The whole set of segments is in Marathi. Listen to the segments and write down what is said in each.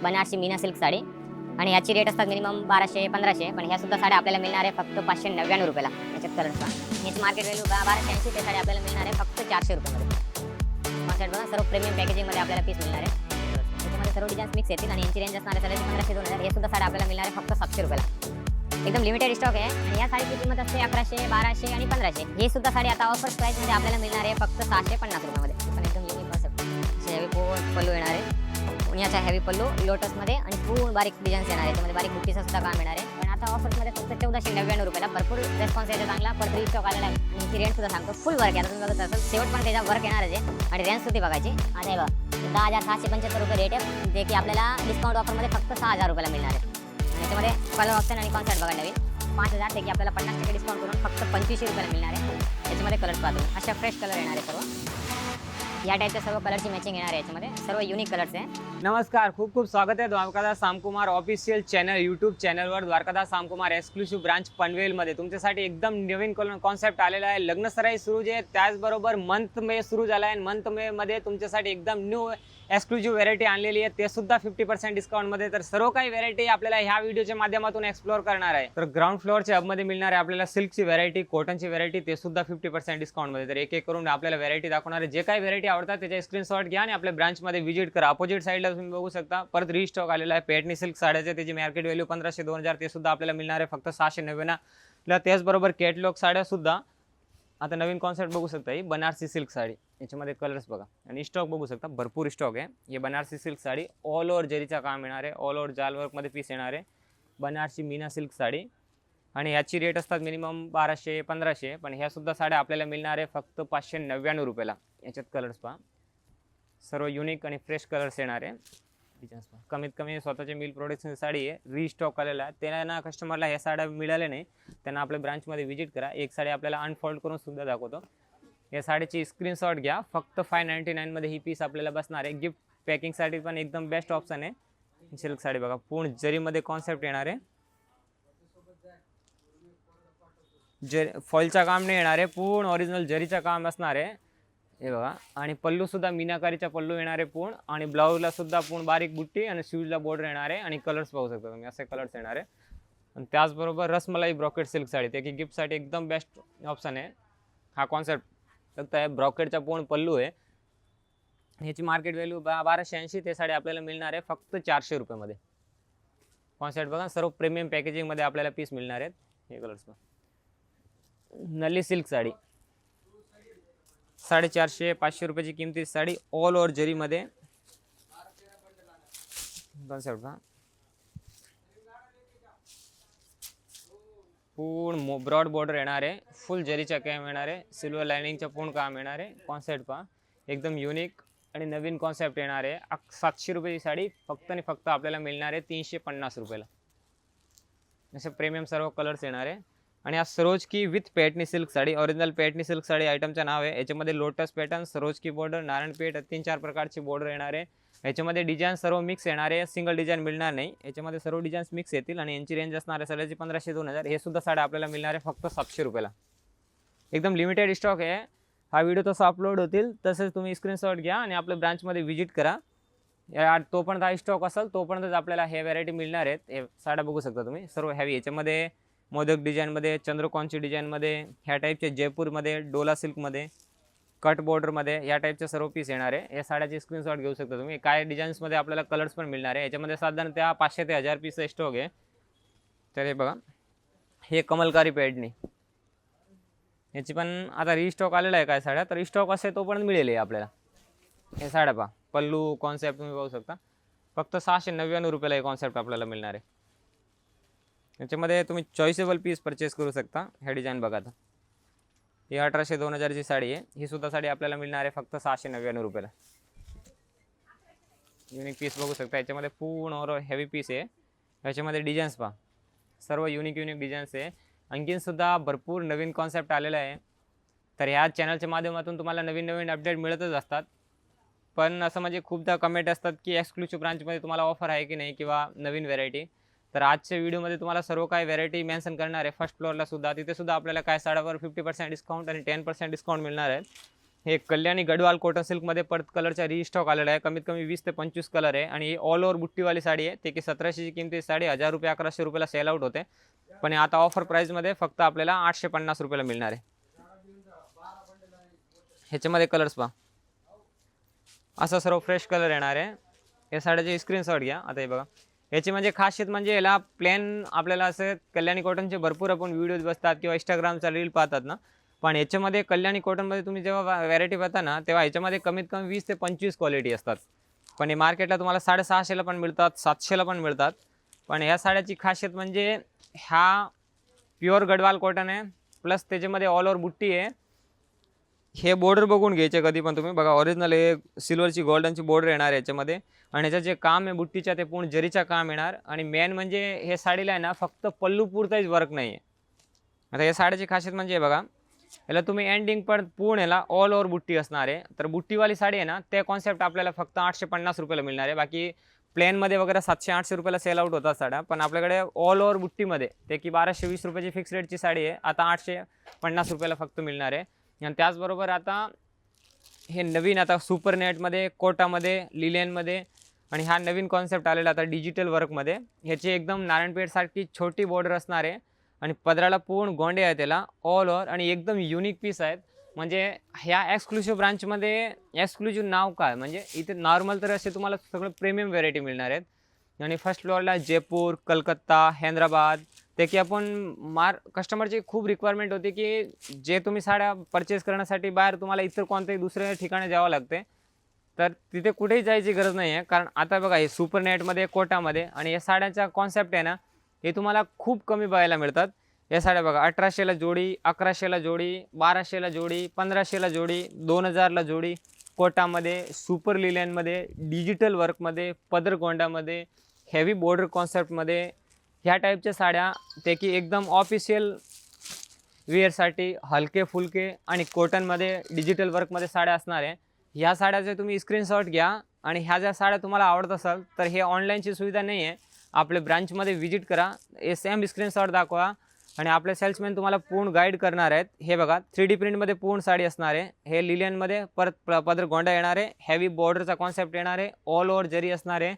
बनारसी मीना सिल्क साडी आणि ह्याची रेट असतात मिनिमम 1200-1500, पण ह्या सुद्धा साड्या आपल्याला मिळणार आहे फक्त 599 रुपयाला. याच्यात कलर्स पहा. ह्याची मार्केट व्हॅल्यू 1280, ते साडी आपल्याला मिळणार आहे फक्त 400 रुपयामध्ये. कॉन्सेप्ट बघा, सर्व प्रीमियम पॅकेजिंगमध्ये आपल्याला पीस मिळणार आहे. त्याच्यामध्ये सर्व डिझाईन्स मिक्स येतील आणि यांची रेंज असणार आहे 1500-2000. हे सुद्धा साड्या आपल्याला मिळणार आहे फक्त 700 रुपयाला. एकदम लिमिटेड स्टॉक आहे आणि या साडीची किंमत असते 1100, 1200 आणि 1500. ही सुद्धा साडी आता ऑफर प्राइसमध्ये आपल्याला मिळणार आहे फक्त 650 रुपयामध्ये. पण एकदम युनिक कॉन्सेप्ट. हेवी पल्लू येणार आहे, पुण्याचा हेवी पल्लू लोटसमध्ये आणि पूर्ण बारीक डिझाईन्स येणार आहे. त्यामध्ये बारीक बुट्टीचा सुद्धा काम येणार आहे. पण आता ऑफर्समध्ये फक्त 1499 रुपयाला. भरपूर रेस्पॉन्स याचा चांगला. परत स्टॉक आलेला आहे आणि याची रेंज सुद्धा सांगतो फुल वर्क आहे. आता तुम्ही बघत असाल शेवट पण त्याच्या वर्क येणार आहे आणि रेंज सुद्धा बघायची. आता हे बघा 10,775 रुपये रेट आहे, जे की आपल्याला डिस्काउंट ऑफरमध्ये फक्त 6,000 रुपयाला मिळणार आहे. आणि याच्यामध्ये कलर ऑप्शन आणि कॉन्सेप्ट बघायला नवीन 5,000 पैकी आपल्याला 50% डिस्काउंट करून फक्त 2500 रुपयाला मिळणार आहे. याच्यामध्ये कलर्स पाहतो, अशा फ्रेश कलर येणार आहे सर्व. या टाइपच्या सर्व कलरची मॅचिंग येणार आहे. याच्यामध्ये सर्व युनिक कलर्स आहे. नमस्कार, खूप खूप स्वागत आहे द्वारकादास सामकुमार ऑफिशियल चॅनल यूट्यूब चॅनलवर. द्वारकादास सामकुमार एक्सक्लुसिव्ह ब्रांच पनवेलमध्ये तुमच्यासाठी एकदम नवीन कॉन्सेप्ट आलेला आहे. लग्नसराई सुरू जे त्याचबरोबर मंथ मे सुरू झाला आहे. मंथ मे मध्ये तुमच्यासाठी एकदम न्यू एक्सक्लुसिव्ह व्हेरायटी आणलेली आहे, ते सुद्धा 50% डिस्काउंटमध्ये. तर सर्व काही व्हेरायटी आपल्याला ह्या व्हिडिओच्या माध्यमातून एक्सप्लोर करणार आहे. तर ग्राउंड फ्लोअरच्या हबमध्ये मिळणार आहे आपल्याला सिल्कची व्हेरायटी, कॉटनची व्हेरायटी, ते सुद्धा 50% डिस्काउंटमध्ये. तर एक एक करून आपल्याला व्हेरायटी दाखवणार आहे. जे काही व्हेरायटी आवडतात त्याचे स्क्रीनशॉट घ्या आणि आपल्या ब्रांचमध्ये व्हिजिट करा. अपोजिट साईडला तुम्ही बघू शकता परत रिस्टॉक आलेला आहे पेटनी सिल्क साड्याचे. त्याची मार्केट व्हॅल्यू 1500-2000, ते सुद्धा आपल्याला मिळणार आहे फक्त 699. त्याचबरोबर कॅटलॉग साड्या सुद्धा आता नवीन कॉन्सेप्ट बघू शकता. ही बनारसी सिल्क साडी, याच्यामध्ये कलर्स बघा आणि स्टॉक बघू शकता, भरपूर स्टॉक आहे. हे Banarasi silk sari all over जरीचा काम येणार आहे, ऑल ओव्हर जाल वर्कमध्ये पीस येणार आहे. बनारसी मीना सिल्क साडी आणि ह्याची रेट असतात मिनिमम 1200-1500, पण ह्या सुद्धा साड्या आपल्याला मिळणार आहे फक्त 599 रुपयाला. याच्यात कलर्स पहा, सर्व युनिक आणि फ्रेश कलर्स येणार आहे. डिझाईन्स पहा, कमीत कमी स्वतःचे मिल प्रोडक्टची साडी आहे, रिस्टॉक आलेला आहे. त्यांना कस्टमरला ह्या साड्या मिळाल्या नाही, त्यांना आपल्या ब्रांचमध्ये व्हिजिट करा. एक साडी आपल्याला अनफोल्ड करून सुद्धा दाखवतो. या साडीची स्क्रीनशॉट घ्या. फक्त 599 मध्ये ही पीस आपल्याला बसणार आहे. गिफ्ट पॅकिंगसाठी पण एकदम बेस्ट ऑप्शन आहे. सिल्क साडी बघा, पूर्ण जरीमध्ये कॉन्सेप्ट येणार आहे. फॉलचा काम नाही येणार आहे, पूर्ण ओरिजिनल जरीचा काम असणार आहे. हे बघा, आणि पल्लू सुद्धा मीनाकारीचा पल्लू येणार आहे पूर्ण, आणि ब्लाऊजला सुद्धा पूर्ण बारीक बुट्टी आणि शूजला बॉर्डर येणार आहे. आणि कलर्स पाहू शकता तुम्ही, असे कलर्स येणार आहे. आणि त्याचबरोबर रसमलाई ब्रॉकेट सिल्क साडी, ते की गिफ्टसाठी एकदम बेस्ट ऑप्शन आहे. हा कॉन्सेप्ट फक्त आहे, ब्रॉकेटचा पूर्ण पल्लू आहे. ह्याची मार्केट व्हॅल्यू 1280, ते साडी आपल्याला मिळणार आहे फक्त 400 रुपयामध्ये. कॉन्सेप्ट बघा, सर्व प्रीमियम पॅकेजिंगमध्ये आपल्याला पीस मिळणार आहेत. हे कलर्स बघा, नल्ली सिल्क साडी 450-500 रुपयाची किमती साडी, ऑल ओव्हर जरीमध्ये. कॉन्सेप्ट पहा, पूर्ण ब्रॉड बॉर्डर येणार आहे, फुल जरीचा काम येणार आहे, सिल्वर लाइनिंगचं पूर्ण काम येणार आहे. कॉन्सेप्ट पहा, एकदम युनिक आणि नवीन कॉन्सेप्ट येणार आहे. 700 रुपयाची साडी फक्त आणि फक्त आपल्याला मिळणार आहे 350 रुपयाला. असे प्रीमियम सर्व कलर्स येणार आहे. आणि हा सरोज की with Paithani silk sari, original Paithani silk sari आयटमचं नाव आहे. याच्यामध्ये लोटस पॅटर्न, सरोज की बॉर्डर, नारायणपेठ, 3-4 प्रकारची बॉर्डर येणार आहे. याच्यामध्ये डिझाईन सर्व मिक्स येणार आहे, सिंगल डिझाईन मिळणार नाही. याच्यामध्ये सर्व डिझाईन्स मिक्स येतील आणि यांची रेंज असणार आहे साड्याची 1500-2000. हे सुद्धा साड्या आपल्याला मिळणार आहे फक्त 700 रुपयाला. एकदम लिमिटेड स्टॉक आहे. हा व्हिडिओ तसा अपलोड होतील तसेच तुम्ही स्क्रीनशॉट घ्या आणि आपल्या ब्रांचमध्ये व्हिजिट करा. तोपर्यंत हा स्टॉक असेल तोपर्यंत आपल्याला हे व्हरायटी मिळणार आहेत. हे साड्या बघू शकता तुम्ही, सर्व हॅवी. याच्यामध्ये मोदक डिझाईनमध्ये, चंद्रकोनची डिझाईनमध्ये, ह्या टाईपचे जयपूरमध्ये, डोला सिल्कमध्ये, कट बॉर्डरमध्ये, या टाईपचे सर्व पीस येणार आहे. या साड्याची स्क्रीनशॉट घेऊ शकता तुम्ही. काय डिझाईन्समध्ये आपल्याला कलर्स पण मिळणार आहे. याच्यामध्ये साधारणतः 500 ते 1000 पीसचा स्टॉक आहे. तर हे बघा, हे कमलकारी पेडणी, याची पण आता रिस्टॉक आलेला आहे. काय साड्या तर रिस्टॉक असे तोपर्यंत मिळेल आपल्याला. हे साड्या पहा, पल्लू कॉन्सेप्ट तुम्ही बघू शकता, फक्त 699 रुपयाला हे कॉन्सेप्ट आपल्याला मिळणार आहे. याच्यामध्ये तुम्ही चॉईसेबल पीस परचेस करू शकता. हे डिझाईन बघा, आता ही 1800-2000ची साडी आहे. ही सुद्धा साडी आपल्याला मिळणार आहे फक्त 699 रुपयाला. युनिक पीस बघू शकता, याच्यामध्ये पूर्ण हेवी पीस आहे. याच्यामध्ये डिझाईन्स पहा, सर्व युनिक डिझाईन्स आहे. आणखीन सुद्धा भरपूर नवीन कॉन्सेप्ट आलेला आहे. तर ह्या चॅनलच्या माध्यमातून तुम्हाला नवीन अपडेट मिळतच असतात. पण असं म्हणजे खूपदा कमेंट असतात की एक्सक्लुसिव्ह ब्रांचमध्ये तुम्हाला ऑफर आहे की नाही, किंवा नवीन व्हेरायटी. तर आजच्या व्हिडिओमध्ये तुम्हाला सर्व काही व्हेरायटी मेन्शन करणार आहे. फर्स्ट फ्लोअरला सुद्धा, तिथे सुद्धा आपल्याला काय साड्यावर 50% डिस्काउंट आणि 10% डिस्काउंट मिळणार आहे. हे कल्याणी गडवाल कॉटन सिल्कमध्ये परत कलरचा रिस्टॉक आलेला आहे. कमीत कमी 20 ते 25 कलर आहे आणि ही ऑल ओव्हर बुट्टीवाली साडी आहे. ते की 1700ची किंमत साडी 1000 रुपये 1100 रुपयाला सेल आउट होते, पण आता ऑफर प्राईजमध्ये फक्त आपल्याला 850 रुपयाला मिळणार आहे. ह्याच्यामध्ये कलर्स पहा, असा सर्व फ्रेश कलर येणार आहे. या साड्याचे स्क्रीनशॉट घ्या. आता हे बघा, याची म्हणजे खासियत म्हणजे याला प्लॅन आपल्याला असं कल्याणी कॉटनचे भरपूर आपण व्हिडिओज बसतात किंवा इंस्टाग्रामचा रील पाहतात ना, पण याच्यामध्ये कल्याणी कॉटनमध्ये तुम्ही जेव्हा व्हॅरायटी पाहता ना, तेव्हा याच्यामध्ये कमीत कमी 20 ते 25 क्वालिटी असतात. पण हे मार्केटला तुम्हाला 650ला पण मिळतात, 700ला पण मिळतात. पण ह्या साड्याची खासियत म्हणजे ह्या प्युअर गडवाल कॉटन आहे, प्लस त्याच्यामध्ये ऑल ओव्हर बुट्टी आहे. हे बॉर्डर बघून घ्यायचे कधी पण तुम्ही बघा, ओरिजिनल हे सिल्वरची गोल्डनची बॉर्डर येणार आहे याच्यामध्ये, आणि याचं जे काम आहे बुट्टीच्या ते पूर्ण जरीचा काम येणार. आणि मेन म्हणजे हे साडीला आहे ना फक्त पल्लू पुरताच वर्क नाही आहे. आता या साडीची खासियत म्हणजे बघा, याला तुम्ही एंडिंग पण पूर्ण याला ऑल ओव्हर बुट्टी असणार आहे. तर बुट्टीवाली साडी आहे ना, ते कॉन्सेप्ट आपल्याला फक्त 850 रुपयाला मिळणार आहे. बाकी प्लेनमध्ये वगैरे 700-800 रुपयाला सेल आउट होतात साड्या, पण आपल्याकडे ऑल ओव्हर बुट्टीमध्ये ते की 1220 रुपयाची फिक्स रेटची साडी आहे, आता 850 रुपयाला फक्त मिळणार आहे. आणि त्याचबरोबर आता हे नवीन आता सुपर नेटमध्ये, कोटामध्ये, लिलेनमध्ये, आणि हा नवीन कॉन्सेप्ट आलेला आता डिजिटल वर्कमध्ये. ह्याची एकदम नारायणपेठसारखी छोटी बॉर्डर असणार आहे आणि पदराला पूर्ण गोंडे आहे त्याला ऑल ओव्हर, आणि एकदम युनिक पीस आहेत. म्हणजे ह्या एक्सक्लुसिव्ह ब्रांचमध्ये एक्सक्लुसिव्ह नाव काय, म्हणजे इथे नॉर्मल तर असे तुम्हाला सगळं प्रीमियम व्हेरायटी मिळणार आहेत. आणि फर्स्ट फ्लोअरला जयपूर, कलकत्ता, हैदराबाद, ते की आपण कस्टमरची खूप रिक्वायरमेंट होती की जे तुम्ही साड्या परचेस करण्यासाठी बाहेर तुम्हाला इतर कोणत्याही दुसऱ्या ठिकाणी जावं लागते, तर तिथे कुठेही जायची गरज नाही आहे. कारण आता बघा हे सुपर नेटमध्ये, कोटामध्ये, आणि या साड्यांचा कॉन्सेप्ट आहे ना, हे तुम्हाला खूप कमी बघायला मिळतात. या साड्या बघा 1800ला जोडी, 1100ला जोडी, 1200ला जोडी, 1500ला जोडी, 2000ला जोडी, कोटामध्ये, सुपर लिलेनमध्ये, डिजिटल वर्कमध्ये, पदर गोंडामध्ये, हेवी बॉर्डर कॉन्सेप्टमध्ये, ह्या टाईपच्या साड्या ते की एकदम ऑफिशियल वेअरसाठी हलके फुलके आणि कॉटनमध्ये डिजिटल वर्कमध्ये साड्या असणार आहे. ह्या साड्याचे तुम्ही स्क्रीनशॉट घ्या, आणि ह्या ज्या साड्या तुम्हाला आवडत असाल तर हे ऑनलाईनची सुविधा नाही आहे, आपल्या ब्रांचमध्ये व्हिजिट करा, हे सेम स्क्रीनशॉट दाखवा आणि आपले सेल्समॅन तुम्हाला पूर्ण गाईड करणार आहेत. हे बघा 3D प्रिंटमध्ये पूर्ण साडी असणार आहे. हे लिलियनमध्ये परत पदर गोंडा येणार आहे, हेवी बॉर्डरचा कॉन्सेप्ट येणार आहे, ऑल ओव्हर जरी असणार आहे.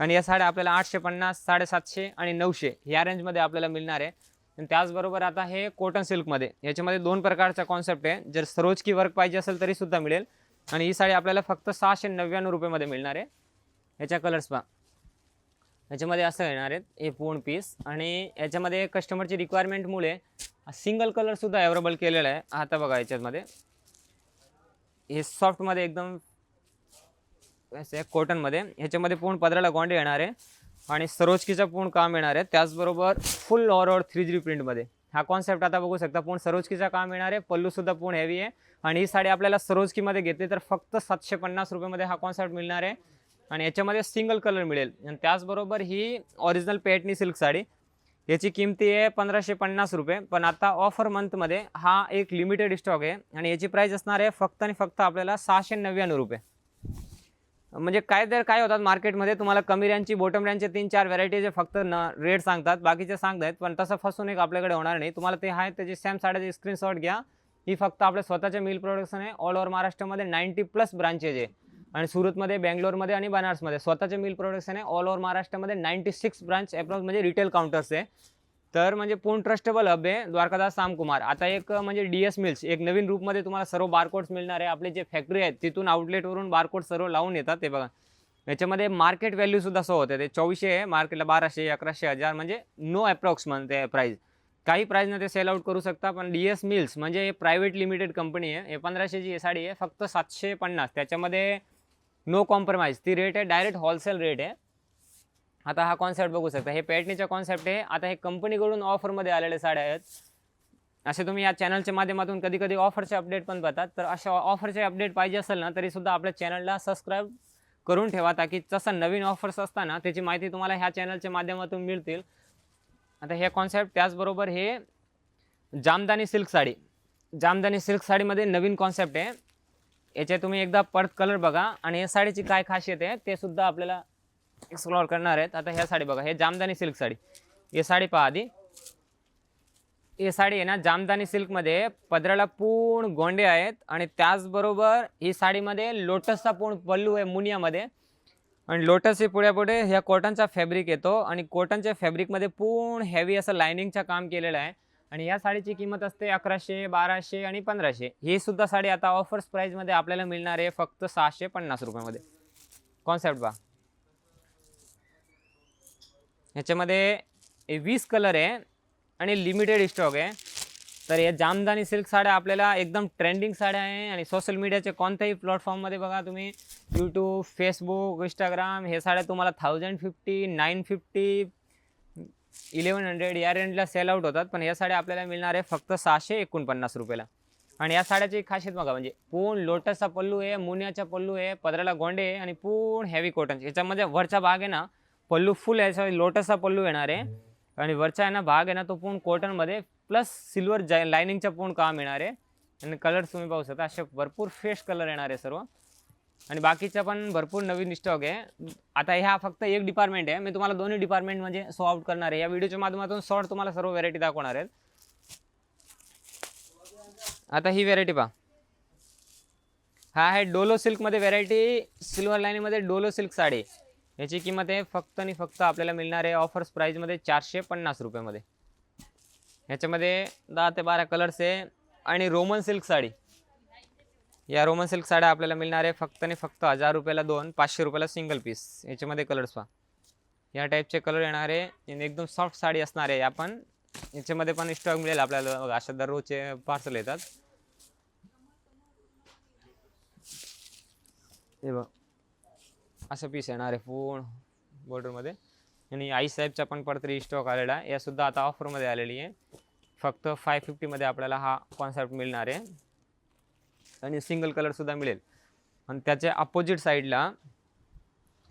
आणि या साड्या आपल्याला 850, 750 आणि 900 या रेंजमध्ये आपल्याला मिळणार आहे. आणि त्याचबरोबर आता हे कॉटन सिल्कमध्ये, याच्यामध्ये 2 प्रकारचा कॉन्सेप्ट आहे. जर सरोजकी वर्क पाहिजे असेल तरीसुद्धा मिळेल, आणि ही साडी आपल्याला फक्त 699 रुपयामध्ये मिळणार आहे. ह्याच्या कलर्स पहा, याच्यामध्ये असं येणार आहेत हे पूर्ण पीस, आणि याच्यामध्ये कस्टमरची रिक्वायरमेंटमुळे सिंगल कलरसुद्धा अवेलेबल केलेला आहे. आता बघा याच्यामध्ये हे सॉफ्टमध्ये एकदम कॉटनमध्ये, ह्याच्यामध्ये पूर्ण पदराला गोंडे येणार आहे आणि सरोजकीचं पूर्ण काम येणार आहे. त्याचबरोबर फुल ओव्हरऑल 3D प्रिंटमध्ये हा कॉन्सेप्ट आता बघू शकता, पूर्ण सरोजकीचं काम येणार आहे, पल्लूसुद्धा पूर्ण हेवी आहे. आणि ही साडी आपल्याला सरोजकीमध्ये घेतली तर फक्त 750 रुपयामध्ये हा कॉन्सेप्ट मिळणार आहे, आणि याच्यामध्ये सिंगल कलर मिळेल. आणि त्याचबरोबर ही ओरिजिनल पैठणी सिल्क साडी, याची किमती आहे 1550 रुपये, पण आता ऑफर मंथमध्ये हा एक लिमिटेड स्टॉक आहे आणि याची प्राईस असणार आहे फक्त आणि फक्त आपल्याला 699 रुपये. म्हणजे काय होतात मार्केटमध्ये, तुम्हाला कमी रँजची, बॉटम रँजचे 3-4 व्हरायटीचे फक्त रेट सांगतात, बाकीचे सांगतायत, पण तसं फसून एक आपल्याकडे होणार नाही. तुम्हाला ते आहे त्याची सेम साड्याचे स्क्रीनशॉट घ्या. ही फक्त आपल्या स्वतःचे मिल प्रोडक्शन आहे. ऑल ओव्हर महाराष्ट्रामध्ये 90+ ब्रांचेस आहे, आणि सुरतमध्ये, बेंगलोरमध्ये आणि बनारसमध्ये स्वतःचे मिल प्रोडक्शन आहे. ऑल ओव्हर महाराष्ट्रामध्ये 96 ब्रांच अप्रॉक्स म्हणजे रिटेल काउंटर्स आहे. तर म्हणजे पूर्ण ट्रस्टेबल हब आहे द्वारकादास सामकुमार. आता एक म्हणजे DS मिल्स एक नवीन रूपमध्ये तुम्हाला सर्व बारकोड्स मिळणार आहे. आपले जे फॅक्टरी आहेत तिथून आउटलेटवरून बारकोड सर्व लावून येतात. ते बघा याच्यामध्ये मार्केट व्हॅल्यू सुद्धा असं होतं, ते 2400 आहे, मार्केटला 1200, 1100, 1000, म्हणजे नो अप्रॉक्स म्हणते प्राईस. काही प्राईजने ते सेल आउट करू शकता, पण DS मिल्स म्हणजे हे प्रायव्हेट लिमिटेड कंपनी आहे. हे 1500ची साडी आहे, फक्त 750, त्याच्यामध्ये नो कॉम्प्रोमाइज, ती रेट आहे, डायरेक्ट होलसेल रेट आहे. आता हा कॉन्सेप्ट बघू शकता, हे पैठणीचा कॉन्सेप्ट आहे. आता हे कंपनीकडून ऑफरमध्ये आलेले साड्या आहेत. असे तुम्ही या चॅनलच्या माध्यमातून कधी कधी ऑफरचे अपडेट पण पाहतात, तर अशा ऑफरचे अपडेट पाहिजे असेल ना तरीसुद्धा आपल्या चॅनलला सबस्क्राईब करून ठेवा, ताकी जसं नवीन ऑफर्स असताना त्याची माहिती तुम्हाला ह्या चॅनलच्या माध्यमातून मिळतील. आता हे कॉन्सेप्ट, त्याचबरोबर हे जामदानी सिल्क साडी, जामदानी सिल्क साडीमध्ये नवीन कॉन्सेप्ट आहे. याचे तुम्ही एकदा परत कलर बघा, आणि या साडीची काय खासियत आहे ते सुद्धा आपल्याला एक्सप्लोर करणार आहेत. आता ह्या साडी बघा, हे जामदानी सिल्क साडी, हे साडी पहा आधी. ही साडी आहे ना जामदानी सिल्कमध्ये पदराला पूर्ण गोंडे आहेत आणि त्याचबरोबर ही साडीमध्ये लोटसचा पूर्ण पल्लू आहे मुनियामध्ये आणि लोटस हे पुढे ह्या कॉटनचा फॅब्रिक येतो आणि कॉटनच्या फॅब्रिकमध्ये पूर्ण हेवी असं लायनिंगचं काम केलेलं आहे आणि या साडीची किंमत असते 1100, 1200 आणि 1500. ही सुद्धा साडी आता ऑफर्स प्राईजमध्ये आपल्याला मिळणार आहे फक्त 650 रुपयामध्ये. कॉन्सेप्ट पहा, ह्याच्यामध्ये 20 कलर आहे आणि लिमिटेड स्टॉक आहे. तर या जामदानी सिल्क साड्या आपल्याला एकदम ट्रेंडिंग साड्या आहे आणि सोशल मीडियाचे कोणत्याही प्लॅटफॉर्ममध्ये बघा तुम्ही, यूट्यूब, फेसबुक, इंस्टाग्राम, हे साड्या तुम्हाला 1050, 950, 1100 या रेंजला सेल आउट होतात. पण या साड्या आपल्याला मिळणार आहे फक्त 649 रुपयाला. आणि या साड्याची खासियत बघा, म्हणजे पूर्ण लोटसचा पल्लू आहे, मुनियाचा पल्लू आहे, पदराला गोंडे आहे आणि पूर्ण हेवी कॉटन. याच्यामध्ये वरचा भाग आहे ना पल्लू फुल याचा लोटसचा पल्लू येणार आहे आणि वरचा आहे ना भाग आहे ना तो पूर्ण कॉटनमध्ये प्लस सिल्वर लायनिंगचा पूर्ण काम येणार आहे. आणि कलर्स तुम्ही पाहू शकता, असे भरपूर फ्रेश कलर येणार आहे सर्व आणि बाकीचा पण भरपूर नवीन स्टॉक आहे. आता ह्या फक्त एक डिपार्टमेंट आहे, मी तुम्हाला दोन्ही डिपार्टमेंट म्हणजे सो आउट करणार आहे. या व्हिडिओच्या माध्यमातून शॉर्ट तुम्हाला सर्व व्हेरायटी दाखवणार आहेत. आता ही व्हेरायटी पहा, हा आहे डोलो सिल्कमध्ये व्हेरायटी, सिल्वर लाईनमध्ये डोलो सिल्क साडी. याची किंमत आहे फक्त आणि फक्त आपल्याला मिळणार आहे ऑफर्स प्राईजमध्ये 450 रुपयामध्ये. ह्याच्यामध्ये 10 ते 12 कलर्स आहे आणि रोमन सिल्क साडी. या रोमन सिल्क साड्या आपल्याला मिळणार आहे फक्त आणि फक्त 1000 रुपयाला 2, 500 रुपयाला सिंगल पीस. याच्यामध्ये कलर्स पहा, या टाईपचे कलर येणार आहे आणि एकदम सॉफ्ट साडी असणार आहे. आपण याच्यामध्ये पण स्टॉक मिळेल आपल्याला, बघा अशा दररोजचे पार्सल येतात. हे बघ असं पीस येणार आहे पूर्ण बॉर्डरमध्ये आणि आई साहेबचा पण परत स्टॉक आलेला आहे. यासुद्धा आता ऑफरमध्ये आलेली आहे. फक्त 550मध्ये आपल्याला हा कॉन्सेप्ट मिळणार आहे आणि सिंगल कलरसुद्धा मिळेल. आणि त्याच्या अपोजिट साईडला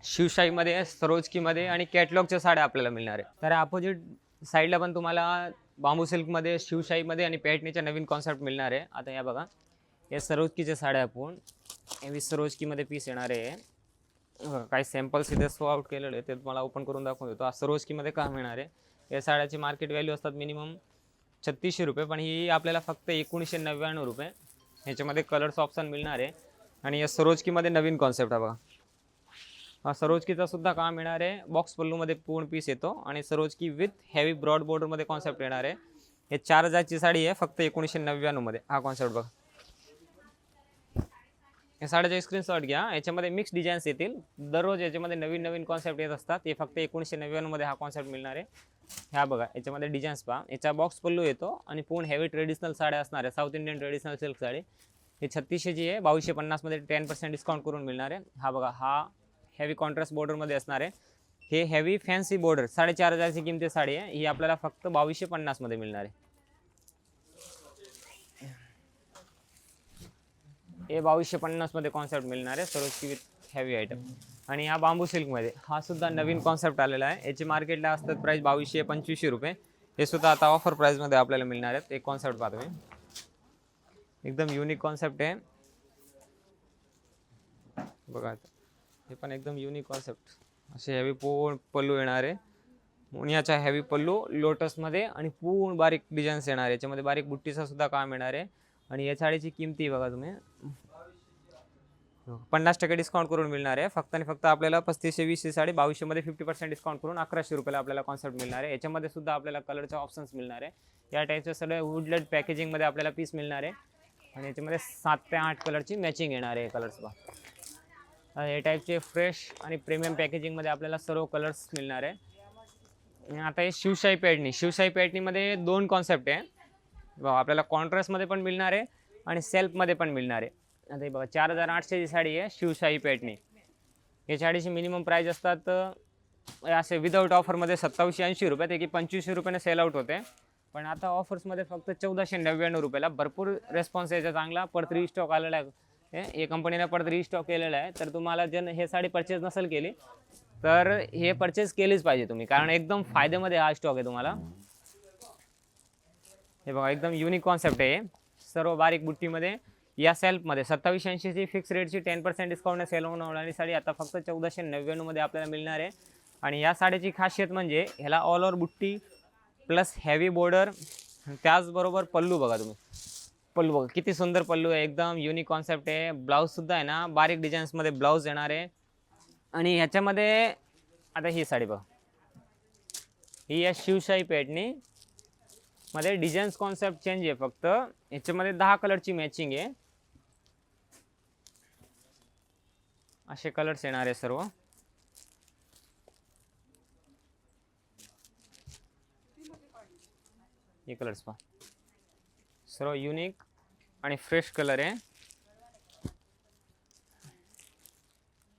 शिवशाहीमध्ये, सरोजकीमध्ये आणि कॅटलॉगच्या साड्या आपल्याला मिळणार आहे. तर अपोजिट साईडला पण तुम्हाला बांबू सिल्कमध्ये, शिवशाहीमध्ये आणि पॅटनीच्या नवीन कॉन्सेप्ट मिळणार आहे. आता या बघा, या सरोजकीच्या साड्या आपण हे सरोजकीमध्ये पीस येणार आहे. काही सॅम्पल्स इथे सो आउट केलेले आहे, ते तुम्हाला ओपन करून दाखवून देतो. सरोजकीमध्ये का मिळणार आहे, या साड्याची मार्केट व्हॅल्यू असतात मिनिमम 3600 रुपये, पण ही आपल्याला फक्त 1999 रुपये. ह्याच्यामध्ये कलर्स ऑप्शन मिळणार आहे आणि या सरोजकीमध्ये नवीन कॉन्सेप्ट आहे बघा. हा सरोजकीचा सुद्धा काम येणार आहे, बॉक्स पल्लूमध्ये पूर्ण पीस येतो आणि सरोजकी विथ हेवी ब्रॉड बॉर्डरमध्ये कॉन्सेप्ट येणार आहे. हे 4000ची साडी आहे फक्त 1999मध्ये. हा कॉन्सेप्ट बघा, या साड्याचा स्क्रीनशॉट घ्या. याच्यामध्ये मिक्स डिझाईन्स येतील, दररोज याच्यामध्ये नवीन नवीन कॉन्सेप्ट येत असतात. हे फक्त 1999मध्ये हा कॉन्सेप्ट मिळणार आहे. ह्या बघा, याच्यामध्ये डिझाईन्स पहा, याचा बॉक्स पल्लू येतो आणि पूर्ण हेवी ट्रेडिशनल साड्या असणार आहे, south Indian traditional silk sari. हे 3600ची आहे, 2250मध्ये 10% डिस्काउंट करून मिळणार आहे. हा बघा, हा हेवी कॉन्ट्रास्ट बॉर्डरमध्ये असणार आहे. हे हेवी फॅन्सी बॉर्डर 4500ची किमती साडी आहे, ही आपल्याला फक्त 2250मध्ये मिळणार आहे. हे 2250मध्ये कॉन्सेप्ट मिळणार आहे, सरोजकी विथ हेवी आयटम. आणि हा बांबू सिल्कमध्ये हा सुद्धा नवीन कॉन्सेप्ट आलेला आहे. याची मार्केटला असतात प्राईस 2200-2500 रुपये. हे सुद्धा आता ऑफर प्राईजमध्ये आपल्याला मिळणार आहेत. एक कॉन्सेप्ट पाहतो मी, एकदम युनिक कॉन्सेप्ट आहे बघा. हे पण एकदम युनिक कॉन्सेप्ट, असे हेवी पूर्ण पल्लू येणार आहे, मुनियाचा हेवी पल्लू लोटसमध्ये आणि पूर्ण बारीक डिझाईन्स येणार आहे. याच्यामध्ये बारीक बुट्टीचा सुद्धा काम येणार आहे. आणि या साडीची किमती बघा तुम्ही, 50% डिस्काउंट करून मिळणार आहे. फक्त आणि फक्त आपल्याला 3520 साडी 2200मध्ये 50% डिस्काउंट करून 1100 रुपयाला आपल्याला कॉन्सेप्ट मिळणार आहे. याच्यामध्ये सुद्धा आपल्याला कलरचे ऑप्शन्स मिळणार आहे. या टाईपचे सगळे वुडलेट पॅकेजिंगमध्ये आपल्याला पीस मिळणार आहे आणि याच्यामध्ये 7 ते 8 कलरची मॅचिंग येणार आहे. कलर्स बघा, हे टाईपचे फ्रेश आणि प्रीमियम पॅकेजिंगमध्ये आपल्याला सर्व कलर्स मिळणार आहे. आता हे शिवशाही पॅटनीमध्ये 2 कॉन्सेप्ट आहे बघा. आपल्याला कॉन्ट्रास्टमध्ये पण मिळणार आहे आणि सेल्फमध्ये पण मिळणार आहे. आता हे बघा, 4800ची साडी आहे शिवशाही पॅटनी. या साडीची मिनिमम प्राईज असतात असे विदाऊट ऑफरमध्ये 2780 रुपये, ते की 2500 रुपयाने सेल आउट होते. पण आता ऑफर्समध्ये फक्त 1499 रुपयाला. भरपूर रेस्पॉन्स याचा चांगला, परत रिस्टॉक आलेला आहे. हे कंपनीने परत रिस्टॉक केलेलं आहे. तर तुम्हाला जर हे साडी परचेज नसेल केली तर हे परचेज केलीच पाहिजे तुम्ही, कारण एकदम फायद्यामध्ये हा स्टॉक आहे तुम्हाला. हे बघा, एकदम युनिक कॉन्सेप्ट आहे, सर्व बारीक बुट्टीमध्ये. या सेल्फमध्ये 2780ची फिक्स रेटची 10% डिस्काउंटने सेल होणारी साडी आता फक्त 1499मध्ये आपल्याला मिळणार आहे. आणि या साडीची खासियत म्हणजे ह्याला ऑल ओव्हर बुट्टी प्लस हेवी बॉर्डर त्याचबरोबर पल्लू बघा तुम्ही, पल्लू बघा किती सुंदर पल्लू आहे, एकदम युनिक कॉन्सेप्ट आहे. ब्लाऊज सुद्धा आहे ना बारीक डिझाईन्समध्ये ब्लाऊज येणार आहे. आणि ह्याच्यामध्ये आता ही साडी बघा, ही आहे शिवशाही पैठणी मध्ये डिझाईन्स कॉन्सेप्ट चेंज आहे फक्त. ह्याच्यामध्ये 10 कलरची मॅचिंग आहे, असे कलर्स येणार आहे सर्व. हे कलर्स पहा, सर्व युनिक आणि फ्रेश कलर आहे.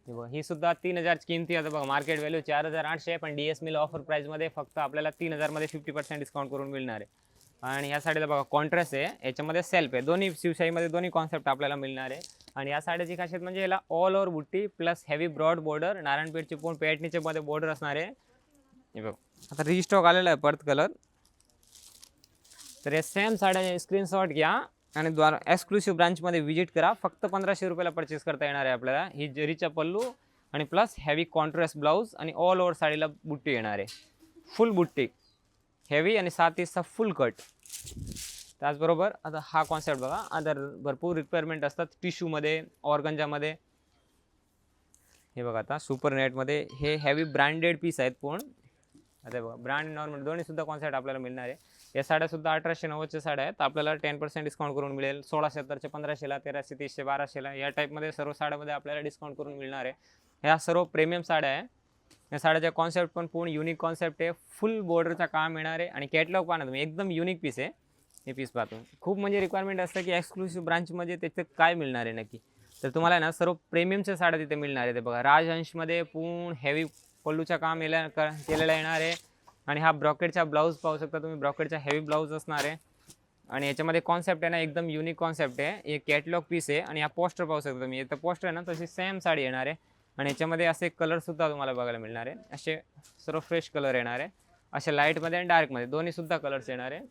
हे बघा, ही सुद्धा 3000 किमती. आता बघा मार्केट व्हॅल्यू 4800 आहे, पण DS मिल ऑफर प्राइसमध्ये फक्त आपल्याला 3000 मध्ये 50% डिस्काउंट करून मिळणार आहे. आणि या साडीला बघा कॉन्ट्रास्ट आहे, याच्यामध्ये सेल्फ आहे, दोन्ही शिवशाहीमध्ये दोन्ही कॉन्सेप्ट आपल्याला मिळणार आहे. आणि या साडीची खासियत म्हणजे याला ऑल ओव्हर बुट्टी प्लस हेवी ब्रॉड बॉर्डर, नारायणपेठची पूर्ण पैठणीचे मध्ये बॉर्डर असणार आहे. हे बघ आता रिस्टॉक आलेला आहे परत कलर. तर या सेम साड्या स्क्रीनशॉट घ्या आणि द्वारा एक्सक्लुसिव्ह ब्रांचमध्ये व्हिजिट करा. फक्त 1500 रुपयाला परचेस करता येणार आहे आपल्याला. ही जरीचा पल्लू आणि प्लस हेवी कॉन्ट्रास्ट ब्लाऊज आणि ऑल ओव्हर साडीला बुट्टी येणार आहे, फुल बुट्टी हेवी आणि 7 इंचचा फुल कट. त्याचबरोबर आता हा कॉन्सेप्ट बघा, आता भरपूर रिक्वायरमेंट असतात टिश्यूमध्ये, ऑर्गंजामध्ये. हे बघा आता सुपर नेटमध्ये हे हेवी ब्रँडेड पीस आहेत पूर्ण. आता बघा ब्रँड नॉर्मल दोन्ही सुद्धा कॉन्सेप्ट आपल्याला मिळणार आहे. या साड्या सुद्धा 1890च्या साड्या आहेत, आपल्याला 10% डिस्काउंट करून मिळेल. 1670च्या 1500ला, 1330चे 1200ला, या टाईपमध्ये सर्व साड्यामध्ये आपल्याला डिस्काउंट करून मिळणार आहे. ह्या सर्व प्रीमियम साड्या आहे. या साड्याचा कॉन्सेप्ट पण पूर्ण युनिक कॉन्सेप्ट आहे, फुल बॉर्डरचा काम येणार आहे. आणि कॅटलॉग पाहा ना तुम्ही, एकदम युनिक पीस आहे. हे पीस पाहतो खूप म्हणजे रिक्वायरमेंट असतं की एक्सक्लुसिव्ह ब्रांचमध्ये त्याचं काय मिळणार आहे नक्की. तर तुम्हाला ना सर्व प्रीमियमच्या साड्या तिथे मिळणार आहे. ते बघा राजहंशमध्ये पूर्ण हेवी पल्लूचा काम केलेला येणार आहे. आणि हा ब्रॉकेटचा ब्लाऊज पाहू शकता तुम्ही, ब्रॉकेटचा हेवी ब्लाऊज असणार आहे. आणि याच्यामध्ये कॉन्सेप्ट आहे ना एकदम युनिक कॉन्सेप्ट आहे. हे कॅटलॉग पीस आहे. आणि हा पोस्टर पाहू शकता तुम्ही, तर पोस्टर आहे ना तशी सेम साडी येणार आहे. आणि याच्यामध्ये असे कलरसुद्धा तुम्हाला बघायला मिळणार आहे, असे सर्व फ्रेश कलर येणार आहे, असे लाईटमध्ये आणि डार्कमध्ये दोन्हीसुद्धा कलर्स येणार आहे.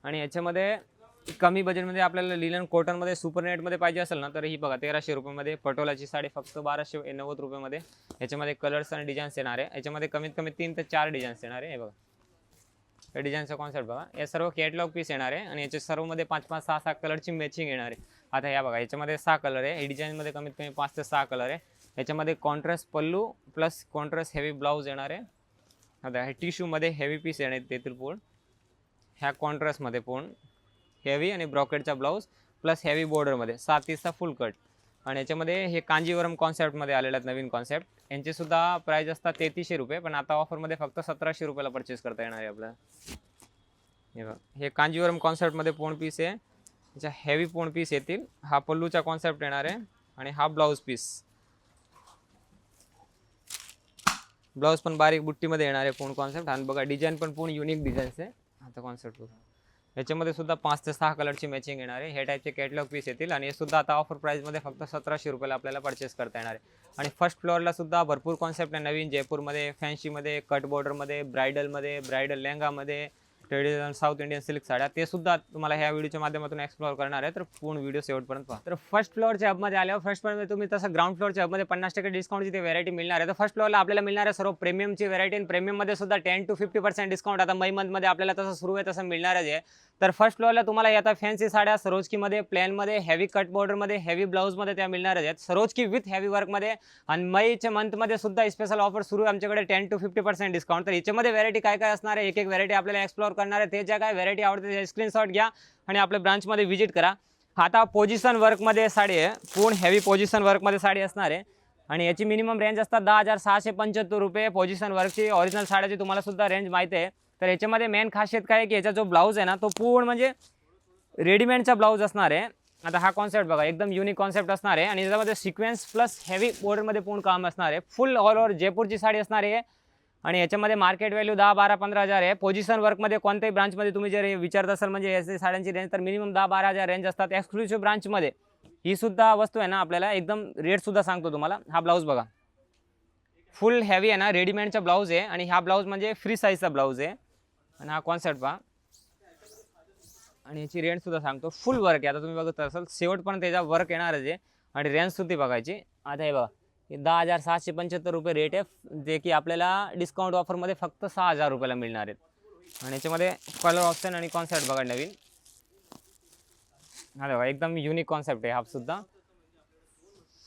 आणि याच्यामध्ये कमी बजेटमध्ये आपल्याला लिनन कॉटनमध्ये सुपर नेटमध्ये पाहिजे असेल ना, तर ही बघा 1300 रुपयामध्ये पटोलाची साडी फक्त 1290 रुपयामध्ये. याच्यामध्ये कलर्स आणि डिझाईन्स येणार आहे. याच्यामध्ये कमीत कमी 3 ते 4 डिझाईन्स येणार आहे. हे बघा या डिझाईनचा कॉन्सेप्ट बघा, या सर्व कॅटलॉग पीस येणार आहे. आणि याच्या सर्वमध्ये 5-5, 6-6 कलरची मॅचिंग येणार आहे. आता या बघा याच्यामध्ये 6 कलर आहे, या डिझाईनमध्ये कमीत कमी 5 ते 6 कलर आहे. याच्यामध्ये कॉन्ट्रास्ट पल्लू प्लस कॉन्ट्रास्ट हेवी ब्लाऊज येणार आहे. आता हे टिश्यूमध्ये हेवी पीस येणार आहेत तेथील पूर्ण, ह्या कॉन्ट्रास्टमध्ये पूर्ण हेवी आणि ब्रॉकेटचा ब्लाऊज प्लस हेवी बॉर्डरमध्ये 7 इंचचा फुल कट. आणि याच्यामध्ये हे कांजीवरम कॉन्सेप्टमध्ये आलेले आहेत नवीन कॉन्सेप्ट. यांचेसुद्धा प्राईज असतात 3300 रुपये, पण आता ऑफरमध्ये फक्त 1700 रुपयाला परचेस करता येणार आहे आपल्याला. हे बघा हे कांजीवरम कॉन्सेप्टमध्ये पूर्ण पीस आहे, याच्या हेवी पूर्ण पीस येतील. हा पल्लूचा कॉन्सेप्ट येणार आहे आणि हा ब्लाऊज पीस, ब्लाऊज पण बारीक बुट्टीमध्ये येणार आहे पूर्ण कॉन्सेप्ट. आणि बघा डिझाईन पण पूर्ण युनिक डिझाईन्स आहे. आता कॉन्सेप्ट बघा याच्यामध्ये सुद्धा 5 ते 6 कलरची मॅचिंग येणार आहे. हे टाईपचे कॅटलॉग पीस येतील. आणि हे सुद्धा आता ऑफर प्राईजमध्ये फक्त 1700 रुपयाला आपल्याला परचेस करता येणार आहे. आणि फर्स्ट फ्लोअरला सुद्धा भरपूर कॉन्सेप्ट आहे नवीन, जयपूरमध्ये, फॅन्सीमध्ये, कट बॉर्डरमध्ये, ब्रायडलमध्ये, ब्रायडल लेहंगामध्ये, ट्रेडिशनल साऊथ इंडियन सिल्क साड्या, ते सुद्धा तुम्हाला ह्या व्हिडिओच्या माध्यमातून एक्सप्लोर करणार आहे. तर पूर्ण व्हिडिओ शेवटपर्यंत पहा. तर फर्स्ट फ्लोअरच्या हबमध्ये आल्यावर फर्स्ट फ्लोअरमध्ये तुम्ही तसं ग्राउंड फ्लोअरच्या हबमध्ये 50% डिस्काउंटची ते व्हरायटी मिळणार आहे. तर फर्स्ट फ्लोअरला आपल्याला मिळणार आहे सर्व प्रीमियमची व्हरायटी. आणि प्रीमियममध्ये सुद्धा 10 to 50% डिस्काउंट आता मे मंथमध्ये आपल्याला तसं सुरू आहे तसं मिळणारच आहे. तर फर्स्ट फ्लोअरला तुम्हाला आता फॅन्सी साड्या सरोजकीमध्ये, प्लेनमध्ये, हेवी कट बॉर्डरमध्ये, हेवी ब्लाऊजमध्ये त्या मिळणारच आहेत. सरोजकी विथ हेवी वर्कमध्ये. आणि मेच्या मंथमध्ये सुद्धा स्पेशल ऑफर सुरू आहे आमच्याकडे 10 to 50% डिस्काउंट. तर याच्यामध्ये व्हरायटी काय काय असणार आहे, एक एक व्हरायटी आपल्याला एक्सप्लोर करणार आहे. ते ज्या काय व्हरायटी आवडते ते स्क्रीनशॉट घ्या आणि आपल्या ब्रांचमध्ये व्हिजिट करा. आता पोझिशन वर्कमध्ये साडी आहे, पूर्ण हेवी पोझिशन वर्कमध्ये साडी असणार आहे. आणि याची मिनिमम रेंज असतात 10,675 रुपये पोझिशन वर्कची. ओरिजिनल साड्याची तुम्हाला सुद्धा रेंज माहिती आहे. तर याच्यामध्ये मेन खासियत काय आहे की याचा जो ब्लाऊज आहे ना तो पूर्ण म्हणजे रेडीमेडचा ब्लाऊज असणार आहे. आता हा कॉन्सेप्ट बघा एकदम युनिक कॉन्सेप्ट असणार आहे. आणि याच्यामध्ये सिक्वेन्स प्लस हेवी बॉर्डरमध्ये पूर्ण काम असणार आहे. फुल ऑल ओव्हर जयपूरची साडी असणार आहे. आणि याच्यामध्ये मार्केट व्हॅल्यू 10, 12, 15 हजार आहे. पोझिशन वर्कमध्ये कोणत्याही ब्रांचमध्ये तुम्ही जर विचारत असाल म्हणजे याची साड्यांची रेंज तर मिनिमम 10-12 हजार रेंज असतात. एक्सक्लुसिव्ह ब्रांचमध्ये ही सुद्धा वस्तू आहे ना आपल्याला एकदम रेटसुद्धा सांगतो तुम्हाला. हा ब्लाऊज बघा फुल हेवी आहे ना, रेडीमेडचा ब्लाऊज आहे. आणि हा ब्लाऊज म्हणजे फ्री साईजचा ब्लाऊज आहे. आणि हा कॉन्सेप्ट पहा आणि याची रेंज सुद्धा सांगतो. फुल वर्क आहे, आता तुम्ही बघत असाल शेवटपर्यंत त्याचा वर्क येणारच आहे. आणि रेंज सुद्धा बघायची. आता हे बघा 10,775 रुपये रेट आहे, जे की आपल्याला डिस्काउंट ऑफरमध्ये फक्त 6,000 रुपयाला मिळणार आहेत. आणि याच्यामध्ये कलर ऑप्शन आणि कॉन्सेप्ट बघा नवीन. हा बघा एकदम युनिक कॉन्सेप्ट आहे. हा सुद्धा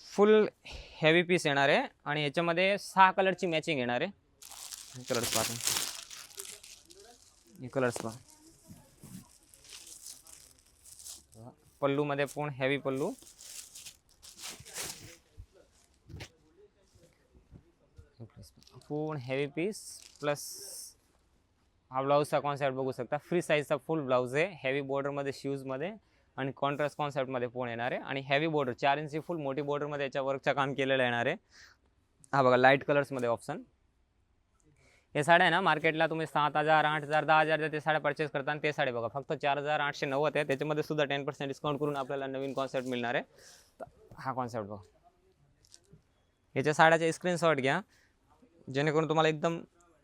फुल हेवी पीस येणार आहे आणि याच्यामध्ये 6 कलरची मॅचिंग येणार आहे. कलर्स पाहतो, हे कलर्स पहा. पल्लू मध्ये पूर्ण हेवी पल्लू, पूर्ण हेवी पीस प्लस हा ब्लाऊजचा कॉन्सेप्ट बघू शकता. फ्री साईजचा फुल ब्लाऊज आहे. हेवी बॉर्डरमध्ये शूजमध्ये आणि कॉन्ट्रास्ट कॉन्सेप्टमध्ये पूर्ण येणार आहे आणि हेवी बॉर्डर 4 इंची फुल मोठी बॉर्डरमध्ये याच्या वर्कचं काम केलेलं येणार आहे. हा बघा लाईट कलर्समध्ये ऑप्शन. हे साड्या आहे ना मार्केटला तुम्ही 7,000 8,000 10,000 ते साड्या परचेस करता आणि ते साडे बघा फक्त 4,890 आहे. त्याच्यामध्ये सुद्धा 10% डिस्काउंट करून आपल्याला नवीन कॉन्सेप्ट मिळणार आहे. हा कॉन्सेप्ट बघा. याच्या साड्याचे स्क्रीनशॉट घ्या जेणेकरून तुम्हाला एकदम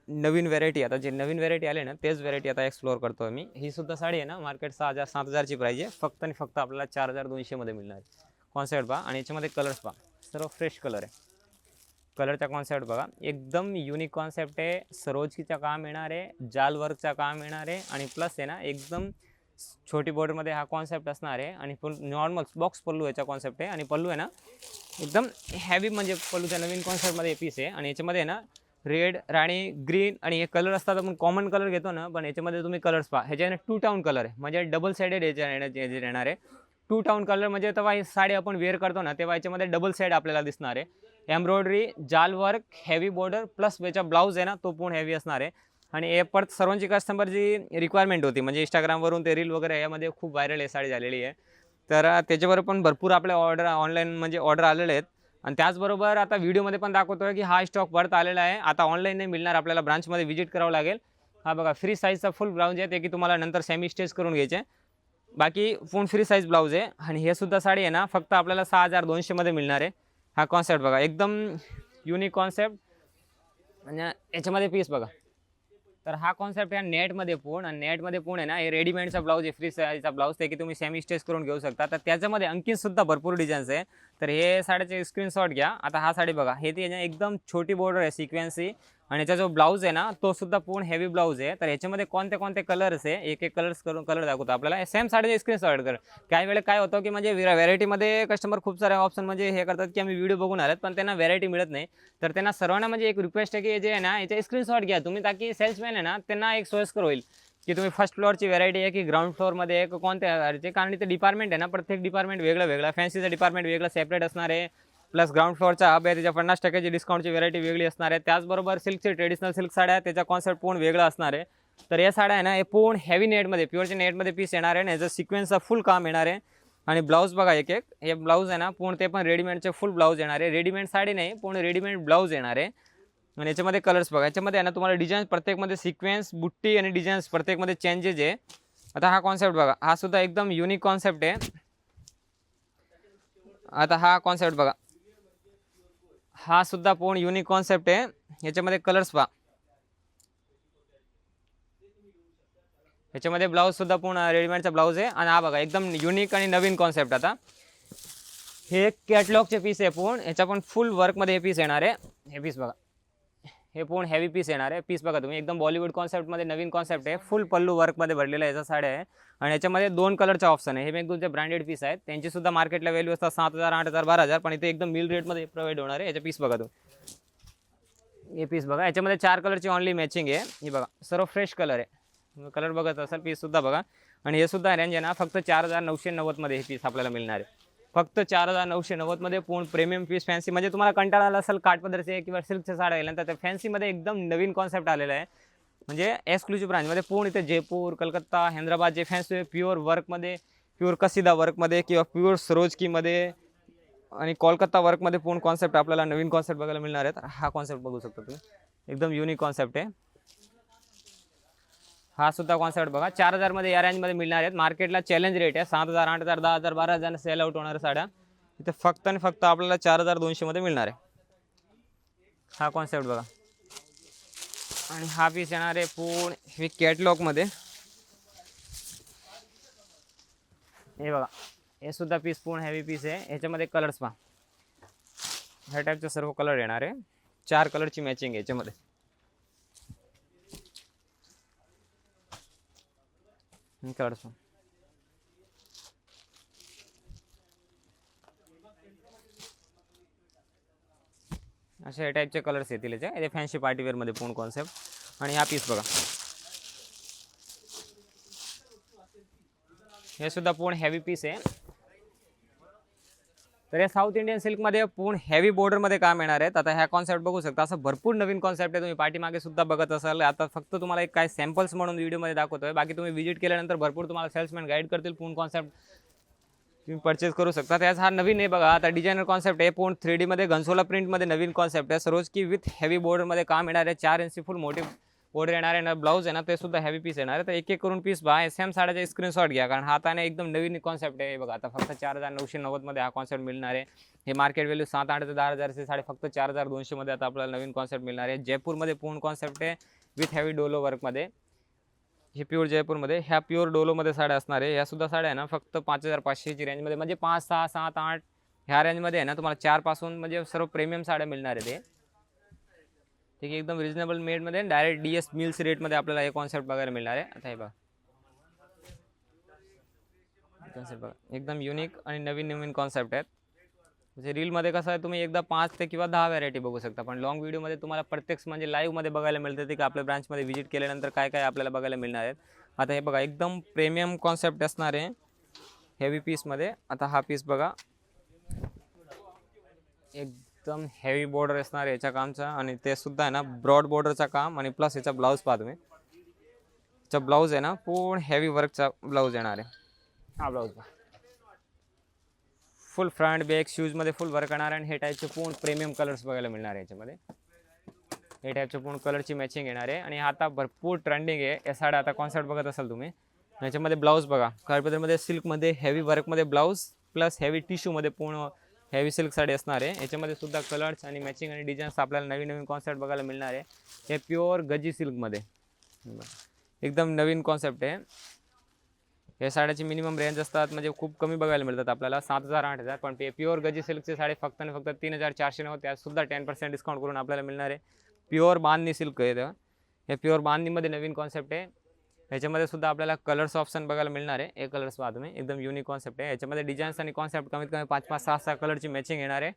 नवीन व्हेरायटी, आता जे नवीन व्हेरायटी आले ना तेच व्हेरायटी आता एक्सप्लोअर करतो मी. ही सुद्धा साडी आहे ना मार्केट 6,000 7,000ची प्राईज आहे. फक्त आणि फक्त आपल्याला 4,200 मध्ये मिळणार आहे. कॉन्सेप्ट पहा आणि याच्यामध्ये कलर्स पहा, सर्व फ्रेश कलर आहे. कलरचा कॉन्सेप्ट बघा एकदम युनिक कॉन्सेप्ट आहे. सरोजकीचा काम येणार आहे, जाल वर्कचा काम येणार आहे आणि प्लस आहे ना एकदम छोटी बॉर्डरमध्ये हा कॉन्सेप्ट असणार आहे आणि नॉर्मल बॉक्स पल्लू याचा कॉन्सेप्ट आहे आणि पल्लू आहे ना एकदम हेवी म्हणजे पल्लूच्या नवीन कॉन्सेप्टमध्ये पीस आहे आणि याच्यामध्ये आहे ना रेड, राणी, ग्रीन आणि हे कलर असतात. आपण कॉमन कलर घेतो ना, पण याच्यामध्ये तुम्ही कलर्स पहा. ह्याच्याने 2 टाउन कलर आहे म्हणजे डबल साइडेड याच्या येणार आहे. 2 टाउन कलर म्हणजे तेव्हा ही साडी आपण वेअर करतो ना तेव्हा याच्यामध्ये डबल साइड आपल्याला दिसणार आहे. एम्ब्रॉयडरी, जाल वर्क, हेवी बॉर्डर प्लस याचा ब्लाऊज आहे ना तो पूर्ण हेवी असणार आहे. आणि हे परत सर्वांची कस्टमरची रिक्वायरमेंट होती म्हणजे इंस्टाग्रामवरून ते रील वगैरे यामध्ये खूप व्हायरल आहे साडी झालेली आहे. तर त्याच्याबरोबर पण भरपूर आपल्या ऑर्डर ऑनलाईन म्हणजे ऑर्डर आलेले आहेत आणि त्याचबरोबर आता व्हिडिओमध्ये पण दाखवतोय की हा स्टॉक परत आलेला आहे. आता ऑनलाईन नाही मिळणार, आपल्याला ब्रांचमध्ये व्हिजिट करावं लागेल. हा बघा फ्री साईजचा फुल ब्लाऊज आहे ते की तुम्हाला नंतर सेमी स्टिच करून घ्यायचे. बाकी पूर्ण फ्री साईज ब्लाऊज आहे आणि हे सुद्धा साडी आहे ना फक्त आपल्याला 6,200 मध्ये मिळणार आहे. हा कॉन्सेप्ट बघा एकदम युनिक कॉन्सेप्ट आणि याच्यामध्ये पीस बघा. तर हा कॉन्सेप्ट आहे नेटमध्ये पूर्ण आणि नेटमध्ये पूर्ण आहे ना हे रेडीमेडचा ब्लाऊज आहे, फ्री साईजचा ब्लाऊज ते की तुम्ही सेमी स्टिच करून घेऊ शकता. तर त्याच्यामध्ये आणखीनसुद्धा भरपूर डिझाईन्स आहे. तर हे साडीचे स्क्रीनशॉट घ्या. आता हा साडी बघा, हे ती एकदम छोटी बॉर्डर आहे सिक्वेन्सी आणि याचा जो ब्लाऊज आहे ना तो सुद्धा पूर्ण हेवी ब्लाऊज आहे. तर याच्यामध्ये कोणते कोणते कलर्स आहे, एक एक कलर्स करून कलर दाखवतो आपल्याला. सेम साडीचे स्क्रीनशॉट कर. काही वेळेला काय होतं की म्हणजे व्हेरायटीमध्ये कस्टमर खूप सारे ऑप्शन म्हणजे हे करतात की आम्ही व्हिडिओ बघून आलेत पण त्यांना व्हेरायटी मिळत नाही. तर त्यांना सर्वांना म्हणजे एक रिक्वेस्ट आहे की जे आहे ना याचे स्क्रीनशॉट घ्या तुम्ही, ताकी सेल्समॅन आहे ना त्यांना एक सोयस्कर होईल की तुम्ही फर्स्ट फ्लोअरची व्हेरायटी आहे की ग्राउंड फ्लोअरमध्ये आहे कोणत्या, कारण इथे डिपार्टमेंट आहे ना प्रत्येक डिपार्टमेंट वेगळं वेगळं. फॅन्सीचं डिपार्टमेंट वेगळं सेपरेट असणार आहे. प्लस ग्राउंड फ्लोअरचा हब आहे त्याच्या 50% डिस्काउंटची व्हेरायटी वेगळी असणार आहे. त्याचबरोबर सिल्कची ट्रेडिशनल सिल्क साड्या त्याचा कॉन्सेप्ट पूर्ण वेगळा असणार आहे. तर या साड्या आहे ना हे पूर्ण हेवी नेटमध्ये प्युअरच्या नेटमध्ये पीस येणार आहे आणि याचं सिक्वेन्सचा फुल काम येणार आहे. आणि ब्लाऊज बघा एक एक, हे ब्लाऊज आहे ना पूर्ण ते पण रेडीमेडचे फुल ब्लाऊज येणार आहे. रेडीमेड साडी नाही, पूर्ण रेडीमेड ब्लाऊज येणार आहे. आणि याच्यामध्ये कलर्स बघा, याच्यामध्ये आहे ना तुम्हाला डिझाईन्स प्रत्येकमध्ये सिक्वेन्स, बुट्टी आणि डिझाईन्स प्रत्येकमध्ये चेंजेस आहे. आता हा कॉन्सेप्ट बघा, हा सुद्धा एकदम युनिक कॉन्सेप्ट आहे. आता हा कॉन्सेप्ट बघा, हा सुद्धा पूर्ण युनिक कॉन्सेप्ट आहे. याच्यामध्ये कलर्स पहा, याच्यामध्ये ब्लाऊज सुद्धा पूर्ण रेडीमेडचा ब्लाऊज आहे. आणि हा बघा एकदम युनिक आणि नवीन कॉन्सेप्ट. आता हे कॅटलॉगचे पीस आहे पूर्ण, याच्या पण फुल वर्कमध्ये हे पीस येणार आहे. हे पीस बघा, हे पूर्ण हेवी पीस येणार आहे. पीस बघा तुम्ही, एकदम बॉलिवूड कॉन्सेप्टमध्ये नवीन कॉन्सेप्ट आहे. फुल पल्लू वर्कमध्ये भरलेला याचा साड्या आहे आणि याच्यामध्ये 2 कलरचा ऑप्शन आहे. हे मेघदूतचे ब्रँडेड पीस आहेत, त्यांची सुद्धा मार्केटला व्हॅल्यू असतात 7,000 8,000 12,000, पण इथे एकदम मिल रेटमध्ये प्रोव्हाइड होणार आहे. याचा पीस बघा तुम्ही, हे पीस बघा, याच्यामध्ये 4 कलरची ऑनली मॅचिंग आहे. हे बघा सर्व फ्रेश कलर आहे. कलर बघत असाल, पीस सुद्धा बघा. आणि हे सुद्धा रेंज आहे ना फक्त 4,990 मध्ये हे पीस आपल्याला मिळणार आहे. फक्त 4,990 मध्ये पूर्ण प्रीमियम पीस फॅन्सी, म्हणजे तुम्हाला कंटाळा आला असेल काठपदरचे किंवा सिल्कच्या साड्या गेल्यानंतर त्या फॅन्सीमध्ये एकदम नवीन कॉन्सेप्ट आलेला आहे. म्हणजे एक्सक्लुझिव्ह ब्रांचमध्ये पूर्ण इथे जयपूर, कलकत्ता, हैदराबाद जे फॅन्सी प्युअर वर्कमध्ये, प्युअर कसिदा वर्कमध्ये किंवा प्युअर सरोजकीमध्ये आणि कोलकाता वर्कमध्ये पूर्ण कॉन्सेप्ट आपल्याला नवीन कॉन्सेप्ट बघायला मिळणार आहेत. हा कॉन्सेप्ट बघू शकता तुम्ही, एकदम युनिक कॉन्सेप्ट आहे. हा सुद्धा कॉन्सेप्ट बघा, 4,000 मध्ये या रेंजमध्ये मिळणार आहेत. मार्केटला चॅलेंज रेट आहे 7,000 8,000 10,000 12,000 सेल आउट होणाऱ्या साड्या इथे फक्त आणि फक्त आपल्याला 4,200 मध्ये मिळणार आहे. हा कॉन्सेप्ट बघा आणि हा पीस येणार आहे पूर्ण हे कॅटलॉगमध्ये. हे बघा, हे सुद्धा पीस पूर्ण हेवी पीस आहे. ह्याच्यामध्ये कलर्स पहा, ह्या टाईपचे सर्व कलर येणार आहे. 4 कलरची मॅचिंग आहे याच्यामध्ये. कलर्स अशा या टाईपचे कलर्स येतील याचे फॅन्सी पार्टीवेअरमध्ये पूर्ण कॉन्सेप्ट. आणि हा पीस बघा, हे सुद्धा पूर्ण हेवी पीस आहे. तर हे साऊथ इंडियन सिल्कमध्ये पूर्ण हेवी बॉर्डरमध्ये काम येणार आहेत. आता ह्या कॉन्सेप्ट बघू शकता, असं भरपूर नवीन कॉन्सेप्ट आहे. तुम्ही पाठीमागे सुद्धा बघत असाल. आता फक्त तुम्हाला एक काय सॅम्पल्स म्हणून व्हिडिओमध्ये दाखवतोय. बाकी तुम्ही व्हिजिट केल्यानंतर भरपूर तुम्हाला सेल्समॅन गाईड करतील. पूर्ण कॉन्सेप्ट तुम्ही परचेस करू शकता. त्याच हा नवीन आहे बघा. आता डिझायनर कॉन्सेप्ट आहे, पूर्ण 3D मध्ये घनसोला प्रिंटमध्ये नवीन कॉन्सेप्ट आहे. सरोज की विथ हेवी बॉर्डरमध्ये काम येणार आहे. 4 इंची फुल मोठी बॉर्डर येणार आहे ना. ब्लाऊज आहे ना ते सुद्धा हेवी पीस येणार आहे. तर एक एक करून पीस बघा. सेम साड्याचे स्क्रीनशॉट घ्या, कारण हा आता एकदम नवीन कॉन्सेप्ट आहे बघा. आता फक्त 4990 मध्ये हा कॉन्सेप्ट मिळणार आहे. हे मार्केट व्हॅल्यू 7-8 ते 10,000चे साडे फक्त 4200 मध्ये आता आपल्याला नवीन कॉन्सेप्ट मिळणार आहे. जयपूरमध्ये पूर्ण कॉन्सेप्ट आहे विथ हेवी डोलो वर्कमध्ये. हे प्युअर जयपूरमध्ये ह्या प्युअर डोलोमध्ये साड्या असणार आहे. ह्या सुद्धा साड्या आहे ना फक्त 5500ची रेंजमध्ये, म्हणजे 5, 6, 7, 8 ह्या रेंजमध्ये आहे ना तुम्हाला 4 पासून म्हणजे सर्व प्रीमियम साड्या मिळणार आहे. ते ठीक आहे, एकदम रिजनेबल मेडमध्ये डायरेक्ट DS मिल्स रेटमध्ये आपल्याला हे कॉन्सेप्ट बघायला मिळणार आहे. आता हे बघा कॉन्सेप्ट बघा, एकदम युनिक आणि नवीन नवीन कॉन्सेप्ट आहेत. म्हणजे रीलमध्ये कसं आहे, तुम्ही एकदा 5 ते किंवा 10 व्हरायटी बघू शकता, पण लॉंग व्हिडिओमध्ये तुम्हाला प्रत्यक्ष म्हणजे लाईव्हमध्ये बघायला मिळते की आपल्या ब्रांचमध्ये व्हिजिट केल्यानंतर काय काय आपल्याला बघायला मिळणार आहेत. आता हे बघा एकदम प्रीमियम कॉन्सेप्ट असणार आहे हेवी पीसमध्ये. आता हा पीस बघा, एकदम हेवी बॉर्डर असणार आहे याच्या कामचा, आणि ते सुद्धा आहे ना ब्रॉड बॉर्डरचा काम, आणि प्लस याचा ब्लाऊज पहा तुम्ही. याचा ब्लाऊज आहे ना पूर्ण हेवी वर्कचा ब्लाऊज येणार आहे. हा ब्लाऊज पहा, फुल फ्रंट बॅक शूजमध्ये फुल वर्क करणार आहे. आणि हे टाईपचे पूर्ण प्रीमियम कलर्स बघायला मिळणार आहे याच्यामध्ये. हे टाईपचे पूर्ण कलरची मॅचिंग येणार आहे. आणि आता भरपूर ट्रेंडिंग आहे या साड्या. आता कॉन्सेप्ट बघत असाल तुम्ही, याच्यामध्ये ब्लाऊज बघा, काळपदरमध्ये सिल्कमध्ये हेवी वर्कमध्ये ब्लाऊज प्लस हेवी टिश्यूमध्ये पूर्ण हेवी सिल्क साडी असणार आहे. याच्यामध्ये सुद्धा कलर्स आणि मॅचिंग आणि डिझाईन्स आपल्याला नवीन नवीन कॉन्सेप्ट बघायला मिळणार आहे. हे प्युअर गजी सिल्कमध्ये एकदम नवीन कॉन्सेप्ट आहे. या साड्याची मिनिमम रेंज असतात म्हणजे खूप कमी बघायला मिळतात आपल्याला 7,000-8,000, पण ते प्युअर गजी सिल्कचे साडे फक्त आणि फक्त 3,490. त्यात सुद्धा 10% डिस्काउंट करून आपल्याला मिळणार आहे. प्युअर बांधणी सिल्क आहे. हे प्युअर बांधणीमध्ये नवीन कॉन्सेप्ट आहे. याच्यामध्ये सुद्धा आपल्याला कलर्स ऑप्शन बघायला मिळणार आहे. हे कलर्स पहा तुम्ही, एकदम युनिक कॉन्सेप्ट आहे. याच्यामध्ये डिझाईन्स आणि कॉन्सेप्ट कमीत कमी 5-5, 6-6 कलरची मॅचिंग येणार आहे.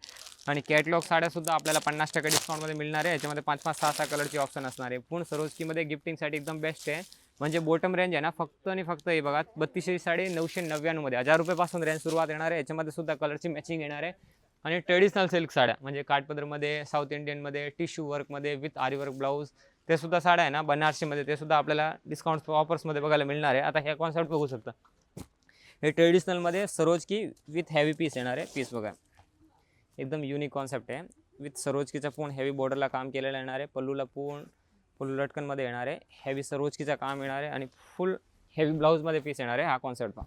आणि कॅटलॉग साड्यासुद्धा आपल्याला 50% डिस्काउंटमध्ये मिळणार आहे. याच्यामध्ये 5-5, 6-6 कलरची ऑप्शन असणार आहे. पूर्ण सरोजकीमध्ये गिफ्टिंगसाठी एकदम बेस्ट आहे. म्हणजे बॉटम रेंज आहे ना फक्त आणि फक्त हे बघा 3200 साडी 999 मध्ये 1000 रुपयापासून रेंज सुरुवात येणार आहे. याच्यामध्ये सुद्धा कलरची मॅचिंग येणार आहे. आणि ट्रेडिशनल सिल्क साड्या म्हणजे काठपदरमध्ये, साऊथ इंडियनमध्ये, टिश्यू वर्कमध्ये विथ आरी वर्क ब्लाऊज, ते सुद्धा साड्या आहे ना बनारसीमध्ये, ते सुद्धा आपल्याला डिस्काउंट ऑफर्समध्ये बघायला मिळणार आहे. आता हे कॉन्सेप्ट बघू शकता, हे ट्रेडिशनलमध्ये सरोजकी विथ हेवी पीस येणार आहे. पीस बघा एकदम युनिक कॉन्सेप्ट आहे. विथ सरोजकीचा पूर्ण हेवी बॉर्डरला काम केलेलं येणार आहे. पल्लूला पूर्ण फुल लटकनमध्ये येणार आहे. हेवी सरोजकीचा काम येणार आहे आणि फुल हेवी ब्लाऊजमध्ये पीस येणार आहे. हा कॉन्सेप्ट पहा,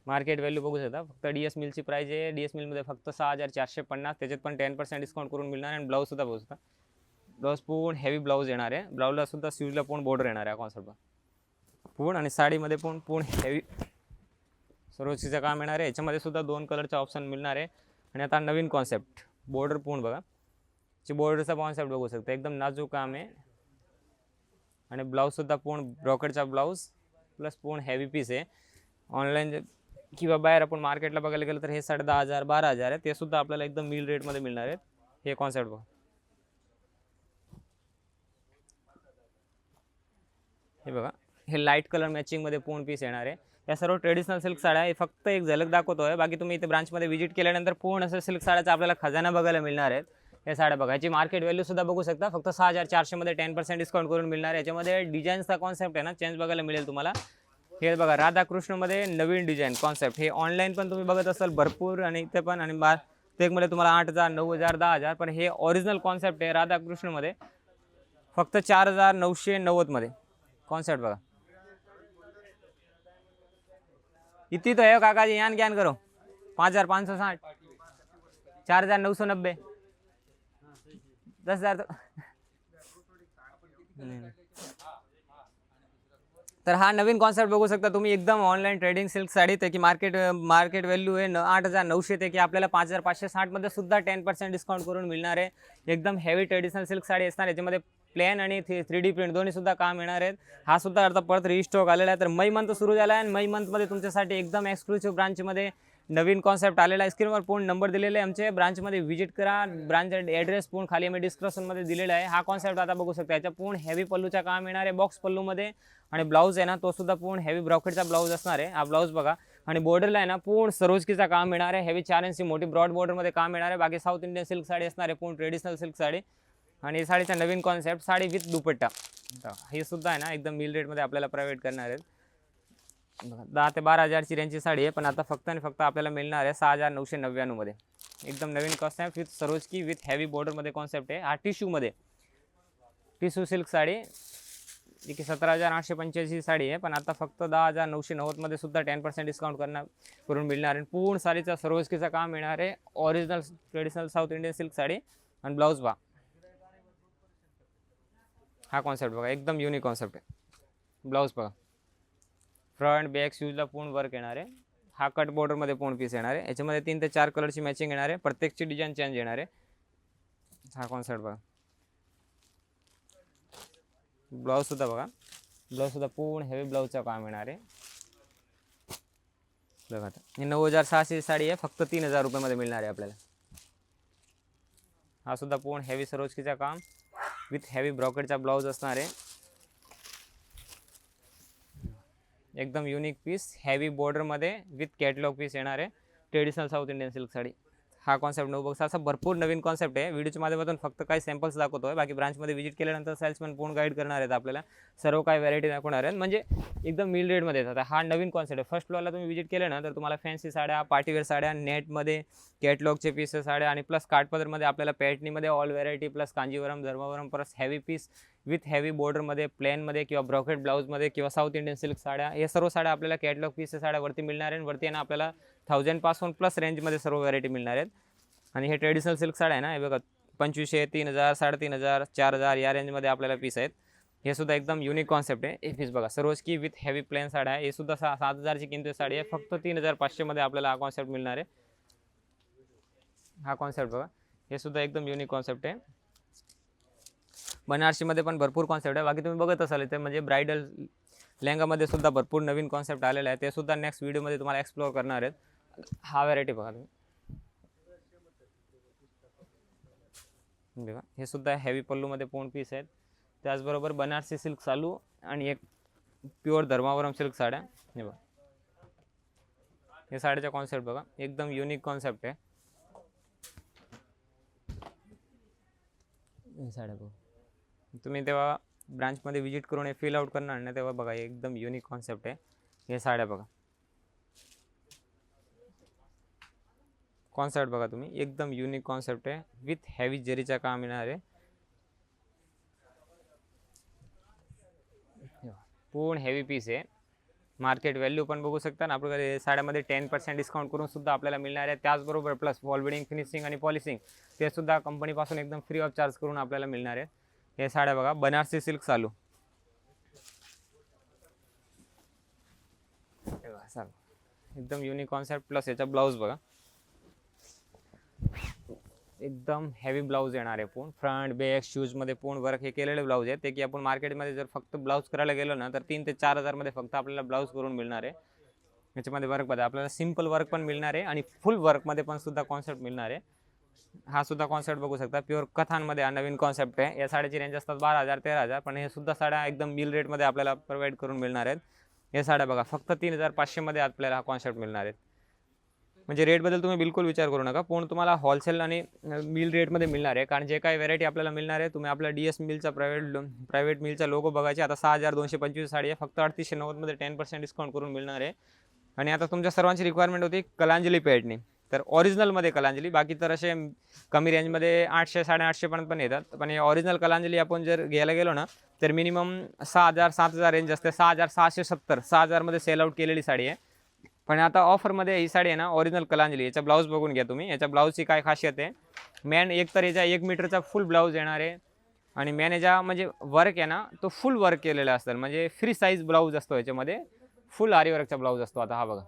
मार्केट व्हॅल्यू बघू शकता. फक्त DS मिलची प्राईज आहे. DS मिलमध्ये फक्त 6,450, त्याच्यात पण 10% डिस्काउंट करून मिळणार आहे. आणि ब्लाऊजसुद्धा बघू शकता, ब्लाऊज पूर्ण हेवी ब्लाऊज येणार आहे. ब्लाऊजला सुद्धा स्लीवला पूर्ण बॉर्डर येणार आहे कॉन्सेप्ट पूर्ण. आणि साडीमध्ये पण पूर्ण हेवी सरोजकीचं काम येणार आहे. याच्यामध्ये सुद्धा 2 कलरचा ऑप्शन मिळणार आहे. आणि आता नवीन कॉन्सेप्ट बॉर्डर पूर्ण बघा, बॉर्डरचा कॉन्सेप्ट बघू शकता, एकदम नाजूक काम आहे. आणि ब्लाऊजसुद्धा पूर्ण ब्रॉकेटचा ब्लाऊज प्लस पूर्ण हेवी पीस आहे. ऑनलाईन किंवा बाहेर आपण मार्केटला बघायला गेलं तर हे 10,500, 12,000 आहे. ते सुद्धा आपल्याला एकदम मिल रेटमध्ये मिळणार आहेत. हे कॉन्सेप्ट बघा, हे बघा, हे लाईट कलर मॅचिंगमध्ये पूर्ण पीस येणार आहे. या सर्व ट्रेडिशनल सिल्क साड्या हे फक्त एक झलक दाखवतोय. बाकी तुम्ही इथे ब्रांचमध्ये व्हिजिट केल्यानंतर पूर्ण असं सिल्क साड्याचा आपल्याला खजाना बघायला मिळणार आहेत. या साड्या बघा, याची मार्केट व्हॅल्यू सुद्धा बघू शकता, फक्त 6,400 मध्ये 10% डिस्काउंट करून मिळणार आहे. याच्यामध्ये डिझाईन्सचा कॉन्सेप्ट आहे ना चेंज बघायला मिळेल तुम्हाला. हे बघा राधाकृष्णमध्ये नवीन डिझाईन कॉन्सेप्ट, हे ऑनलाईन पण तुम्ही बघत असाल भरपूर, आणि इथे पण, आणि मध्ये तुम्हाला 8,000, 9,000, 10,000, पण हे ओरिजिनल कॉन्सेप्ट आहे राधाकृष्णमध्ये फक्त 4,990 मध्ये कॉन्सेप्ट बघा. इतनी तो है काका जी, यहाँ ज्ञान करो 5,560, 4,990, 10,000 तर हा नवीन कॉन्सेप्ट बघू शकता तुम्ही. एकदम ऑनलाईन ट्रेडिंग सिल्क साडी ते की मार्केट व्हॅल्यू आहे 8,900 ते की आपल्याला 5,560 मध्ये सुद्धा 10% डिस्काउंट करून मिळणार आहे. एकदम हेवी ट्रेडिशनल सिल्क साडी असणार. याच्यामध्ये प्लेन आणि 3D प्रिंट दोन्ही सुद्धा काम येणार आहेत. हा सुद्धा आता परत रिस्टॉक आलेला आहे. तर मई मंथ सुरू झाला आहे आणि मई मंथमध्ये तुमच्यासाठी एकदम एक्सक्लुसिव्ह ब्रांचमध्ये नवीन कॉन्सेप्ट आलेला आहे. स्क्रीनवर पूर्ण नंबर दिलेले आहे आमचे. ब्रांचमध्ये व्हिजिट करा. ब्रांच ॲड्रेस पूर्ण खाली आम्ही डिस्क्रिप्शनमध्ये दिलेला आहे. हा कॉन्सेप्ट आता बघू शकता. याच्या पूर्ण हेवी पल्लूचा काम येणार आहे बॉक्स पल्लूमध्ये आणि ब्लाऊज आहे ना तो सुद्धा पूर्ण हेवी ब्रॉकेटचा ब्लाऊज असणार आहे. हा ब्लाऊज बघा आणि बॉर्डरला आहे ना पूर्ण सरोजकीचा काम येणार आहे. हेवी 4 इंची मोठी ब्रॉड बॉर्डरमध्ये काम येणार आहे. बाकी साऊथ इंडियन सिल्क साडी असणार आहे, पूर्ण ट्रेडिशनल सिल्क साडी. आणि साडीचा नवीन कॉन्सेप्ट साडी विथ दुपट्टा. हे सुद्धा आहे ना एकदम मिल रेटमध्ये आपल्याला प्रोव्हाइड करणार आहेत. 10 ते 12 हजारची रेंजची साडी आहे, पण आता फक्त आणि फक्त आपल्याला मिळणार आहे 6,999 मध्ये. एकदम नवीन कॉन्सेप्ट विथ सरोजकी विथ हेवी बॉर्डरमध्ये कॉन्सेप्ट आहे. हा टिश्यूमध्ये टिश्यू सिल्क साडी जी की 17,885 साडी आहे, पण आता फक्त 10,990 मध्ये सुद्धा 10% डिस्काउंट करून मिळणार आहे. पूर्ण साडीचा सरोजकीचा काम येणार आहे. Original traditional south Indian silk sari आणि ब्लाऊज पहा. हा कॉन्सेप्ट बघा एकदम युनिक कॉन्सेप्ट आहे. ब्लाऊज बघा फ्रंट बॅक शूजला पूर्ण वर्क येणार आहे. हा कट बॉर्डरमध्ये पूर्ण पीस येणार आहे. याच्यामध्ये 3 ते 4 कलरची मॅचिंग येणार आहे. प्रत्येकची डिझाईन चेंज येणार आहे. हा कॉन्सेप्ट बघा. ब्लाऊज सुद्धा बघा. ब्लाऊज सुद्धा पूर्ण हेवी ब्लाऊजचं काम येणार आहे. बघा आता ही 9,600 साडी आहे, फक्त 3,000 रुपयामध्ये मिळणार आहे आपल्याला. हा सुद्धा पूर्ण हेवी सरोजकीचा काम विथ हेवी ब्रॉकेटचा ब्लाऊज असणार आहे. एकदम युनिक पीस हेवी बॉर्डरमध्ये विथ कॅटलॉग पीस येणार आहे. Traditional south Indian silk sari. हा कॉन्सेप्ट नऊ बघा असा भरपूर नवीन कॉन्सेप्ट आहे. व्हिडिओच्या माध्यमातून फक्त काही सॅम्पल्स दाखवतोय. बाकी ब्रांचमध्ये व्हिजिट केल्यानंतर सेल्समॅन पूर्ण गाईड करणार आहेत आपल्याला. सर्व काही व्हरायटी दाखवणार आहेत, म्हणजे एकदम मिल रेटमध्ये येतात. हा नवीन कॉन्सेप्ट आहे. फर्स्ट फ्लोअरला तुम्ही व्हिजिट केलं ना तर तुम्हाला फॅन्सी साड्या, पार्टीवेअर साड्या, नेटमध्ये कॅटलॉगचे पीसेस साड्या आणि प्लस काठपदरमध्ये आपल्याला पॅटनीमध्ये all variety plus Kanjeevaram, Dharmavaram plus heavy piece with heavy बॉर्डरमध्ये प्लेनमध्ये किंवा ब्रॉकेट ब्लाऊजमध्ये किंवा साऊथ इंडियन सिल्क साड्या, हे सर्व साड्या आपल्याला कॅटलॉग पीसेस साड्यावरती मिळणार आहे. वरती ना आपल्याला 1000 पासून प्लस रेंजमध्ये सर्व व्हरायटी मिळणार आहेत. आणि हे ट्रेडिशनल सिल्क साड्या आहे ना, हे बघा 2500, 3,000, 3,500, 4,000 या रेंजमध्ये आपल्याला पीस आहेत. हे सुद्धा एकदम युनिक कॉन्सेप्ट आहे. हे पीस बघा सरोजकी विथ हेवी प्लेन साड्या आहे. हे सुद्धा 7,000ची किंमत साडी आहे. फक्त 3,500 मध्ये आपल्याला हा कॉन्सेप्ट मिळणार आहे. हा कॉन्सेप्ट बघा हे सुद्धा एकदम युनिक कॉन्सेप्ट आहे. बनारसीमध्ये पण भरपूर कॉन्सेप्ट आहे. बाकी तुम्ही बघत असाल ते म्हणजे ब्रायडल लेहंगामध्ये सुद्धा भरपूर नवीन कॉन्सेप्ट आलेला आहे. ते सुद्धा नेक्स्ट व्हिडिओमध्ये तुम्हाला एक्सप्लोर करणार आहेत. हा व्हरायटी बघा तुम्ही. बघा हे सुद्धा हेवी पल्लूमध्ये पूर्ण पीस आहेत. त्याचबरोबर बनारसी सिल्क चालू आणि एक प्युअर धर्मावरम सिल्क साड्या. हे बघा हे साडीचा कॉन्सेप्ट बघा एकदम युनिक कॉन्सेप्ट आहे. हे साड्या बघा तुम्ही तेव्हा ब्रांचमध्ये व्हिजिट करून हे फील आउट करणार ना, तेव्हा बघा एकदम युनिक कॉन्सेप्ट आहे. हे साड्या बघा कॉन्सेप्ट बघा तुम्ही एकदम युनिक कॉन्सेप्ट आहे विथ हेवी जरीचा काम येणार आहे. पूर्ण हेवी पीस आहे. मार्केट व्हॅल्यू पण बघू शकता ना आपल्याकडे साड्यामध्ये 10% डिस्काउंट करून सुद्धा आपल्याला मिळणार आहे. त्याचबरोबर प्लस वॉल बिडिंग, फिनिशिंग आणि पॉलिशिंग ते सुद्धा कंपनीपासून एकदम फ्री ऑफ चार्ज करून आपल्याला मिळणार आहे. हे साड्या बघा बनारसी सिल्क चालू. एकदम युनिक कॉन्सेप्ट प्लस याचा ब्लाऊज बघा एकदम हेवी ब्लाऊज येणार आहे. पूर्ण फ्रंट बॅक शूजमध्ये पूर्ण वर्क हे केलेले ब्लाऊज आहे. ते की आपण मार्केटमध्ये जर फक्त ब्लाऊज करायला गेलो ना तर 3 ते 4,000 मध्ये फक्त आपल्याला ब्लाऊज करून मिळणार आहे. याच्यामध्ये वर्क बघा आपल्याला सिंपल वर्क पण मिळणार आहे आणि फुल वर्कमध्ये पण सुद्धा कॉन्सेप्ट मिळणार आहे. हा सुद्धा कॉन्सेप्ट बघू शकता प्युअर कथांमध्ये हा नवीन कॉन्सेप्ट आहे. या साड्याची रेंज असतात 12,000 13,000, पण हे सुद्धा साड्या एकदम मिल रेटमध्ये आपल्याला प्रोव्हाइड करून मिळणार आहेत. हे साड्या बघा फक्त 3,500 मध्ये आपल्याला हा कॉन्सेप्ट मिळणार आहे. म्हणजे रेटबद्दल तुम्ही बिलकुल विचार करू नका. पूर्ण तुम्हाला होलसेल आणि मिल रेटमध्ये मिळणार आहे. कारण जे काही व्हरायटी आपल्याला मिळणार आहे तुम्ही आपल्या DS मिलचा प्रायव्हेट मिलचा लोगो बघायचे. आता 6,225 साडी आहे फक्त 3,890 मध्ये 10% डिस्काउंट करून मिळणार आहे. आणि आता तुमच्या सर्वांची रिक्वायरमेंट होती कलांजली पॅटर्नी, तर ओरिजिनलमध्ये कलांजली. बाकी तर असे कमी रेंजमध्ये 800 850 पर्यंत पण येतात. पण हे ओरिजिनल कलांजली आपण जर घ्यायला गेलो ना तर मिनिमम 6,000 7,000 रेंज असते. 6,670 6,000 मध्ये सेल आउट केलेली साडी आहे. पण आता ऑफरमध्ये ही साडी आहे ना ओरिजिनल कलांजली. याचा ब्लाऊज बघून घ्या तुम्ही. याच्या ब्लाऊजची काय खासियत आहे, मॅन एक तर याचा 1 मीटरचा फुल ब्लाऊज येणार आहे आणि मॅन याचा म्हणजे वर्क आहे ना तो फुल वर्क केलेला असतं. म्हणजे फ्री साईज ब्लाऊज असतो याच्यामध्ये. फुल आरी वर्कचा ब्लाऊज असतो. आता हा बघा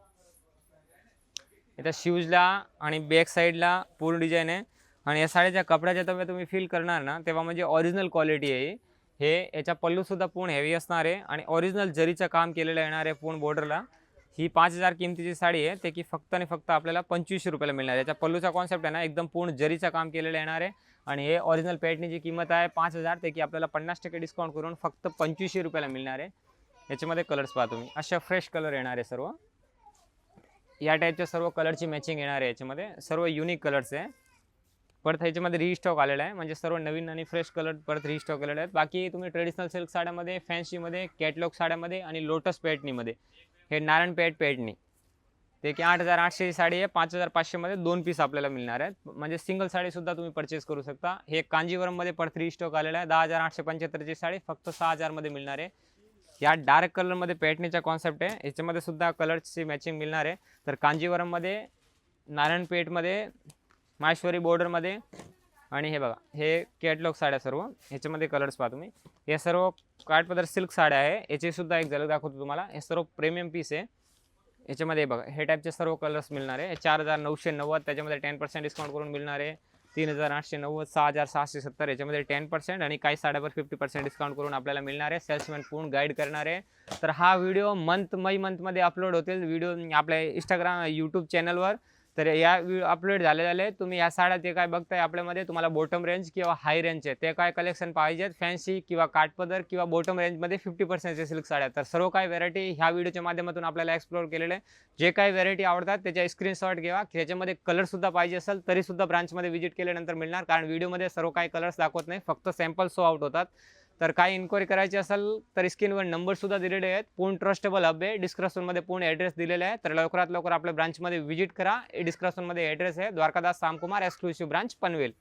इथं शूजला आणि बॅक साईडला पूर्ण डिझाईन आहे. आणि या साडीच्या कपड्याच्या तेव्हा तुम्ही फील करणार ना तेव्हा म्हणजे ओरिजिनल क्वालिटी आहे. हे याचा पल्लू सुद्धा पूर्ण हेवी असणार आहे आणि ओरिजिनल जरीचं काम केलेलं येणार आहे पूर्ण बॉर्डरला. ही 5,000 किमतीची साडी आहे, ते की फक्त आणि फक्त आपल्याला 2500 रुपयाला मिळणार आहे. याच्या पल्लूचा कॉन्सेप्ट आहे ना एकदम पूर्ण जरीचं काम केलेलं येणार आहे आणि हे ओरिजिनल पैठणीची किंमत आहे 5,000, ते की आपल्याला 50% डिस्काउंट करून फक्त 2500 रुपयाला मिळणार आहे. याच्यामध्ये कलर्स पहा तुम्ही, अशा फ्रेश कलर येणार आहे सर्व. या टाईपच्या सर्व कलरची मॅचिंग येणार आहे. याच्यामध्ये सर्व युनिक कलर्स आहे. परत ह्याच्यामध्ये रिस्टॉक आलेला आहे, म्हणजे सर्व नवीन आणि फ्रेश कलर परत रिस्टॉक केलेले आहेत. बाकी तुम्ही ट्रेडिशनल सिल्क साड्यामध्ये, फॅन्सीमध्ये, कॅटलॉग साड्यामध्ये आणि लोटस पैठणीमध्ये, हे नारायणपेठ पैठणी ते की 8,800 साडी आहे. 5,500 मध्ये 2 पीस आपल्याला मिळणार आहेत, म्हणजे सिंगल साडी सुद्धा तुम्ही परचेस करू शकता. हे कांजीवरममध्ये परत रिस्टॉक आलेला आहे. 10,875ची साडी फक्त 6,000 मध्ये मिळणार आहे. या डार्क कलरमध्ये पैठणीचा कॉन्सेप्ट आहे, याच्यामध्ये सुद्धा कलर्सची मॅचिंग मिळणार आहे. तर कांजीवरममध्ये, नारायणपेठमध्ये, माहेश्वरी बॉर्डरमध्ये आणि हे बघा हे कॅटलॉग साड्या सर्व, ह्याच्यामध्ये कलर्स पहा तुम्ही. हे सर्व काठपदर सिल्क साड्या आहे, याची सुद्धा एक झलक दाखवतो तुम्हाला. हे सर्व प्रीमियम पीस आहे. याच्यामध्ये बघा हे टाईपचे सर्व कलर्स मिळणार आहे. 4,990 त्याच्यामध्ये 10% डिस्काउंट करून मिळणार आहे. 3,890, 6,670 याच्यामध्ये 10% आणि काही साड्यावर 50% डिस्काउंट करून आपल्याला मिळणार आहे. सेल्समॅन पूर्ण गाईड करणार आहे. तर हा व्हिडिओ मई मंथमध्ये अपलोड होतील व्हिडिओ आपल्या इंस्टाग्राम यूट्यूब चॅनलवर. तर या अपलोड झाले तुम्ही या साड्या ते काय बघताय आपल्यामध्ये, तुम्हाला बॉटम रेंज किंवा हाय रेंजचे ते काय कलेक्शन पाहिजेत, फॅन्सी किंवा काठपदर किंवा बॉटम रेंजमध्ये 50%चे सिल्क साड्या, तर सर्व काही व्हरायटी ह्या व्हिडिओच्या माध्यमातून आपल्याला एक्सप्लोर केलेले आहे. जे काही व्हरायटी आवडतात त्याच्या स्क्रीनशॉट घ्या. त्याच्यामध्ये कलरसुद्धा पाहिजे असेल तरीसुद्धा ब्रांचमध्ये व्हिजिट केल्यानंतर मिळणार, कारण व्हिडिओमध्ये सर्व काही कलर्स दाखवत नाही, फक्त सॅम्पल शो आउट होतात. तर काही इन्क्वायरी करायची असेल तर स्क्रीनवर नंबर सुद्धा दिलेले आहेत. पूर्ण ट्रस्टेबल हब आहे. डिस्क्रिप्शनमध्ये पूर्ण ॲड्रेस दिलेला आहे. तर लवकरात लवकर आपल्या ब्रांचमध्ये व्हिजिट करा. डिस्क्रिप्शनमध्ये ॲड्रेस आहे. Dwarkadas Samkumar exclusive branch Panvel.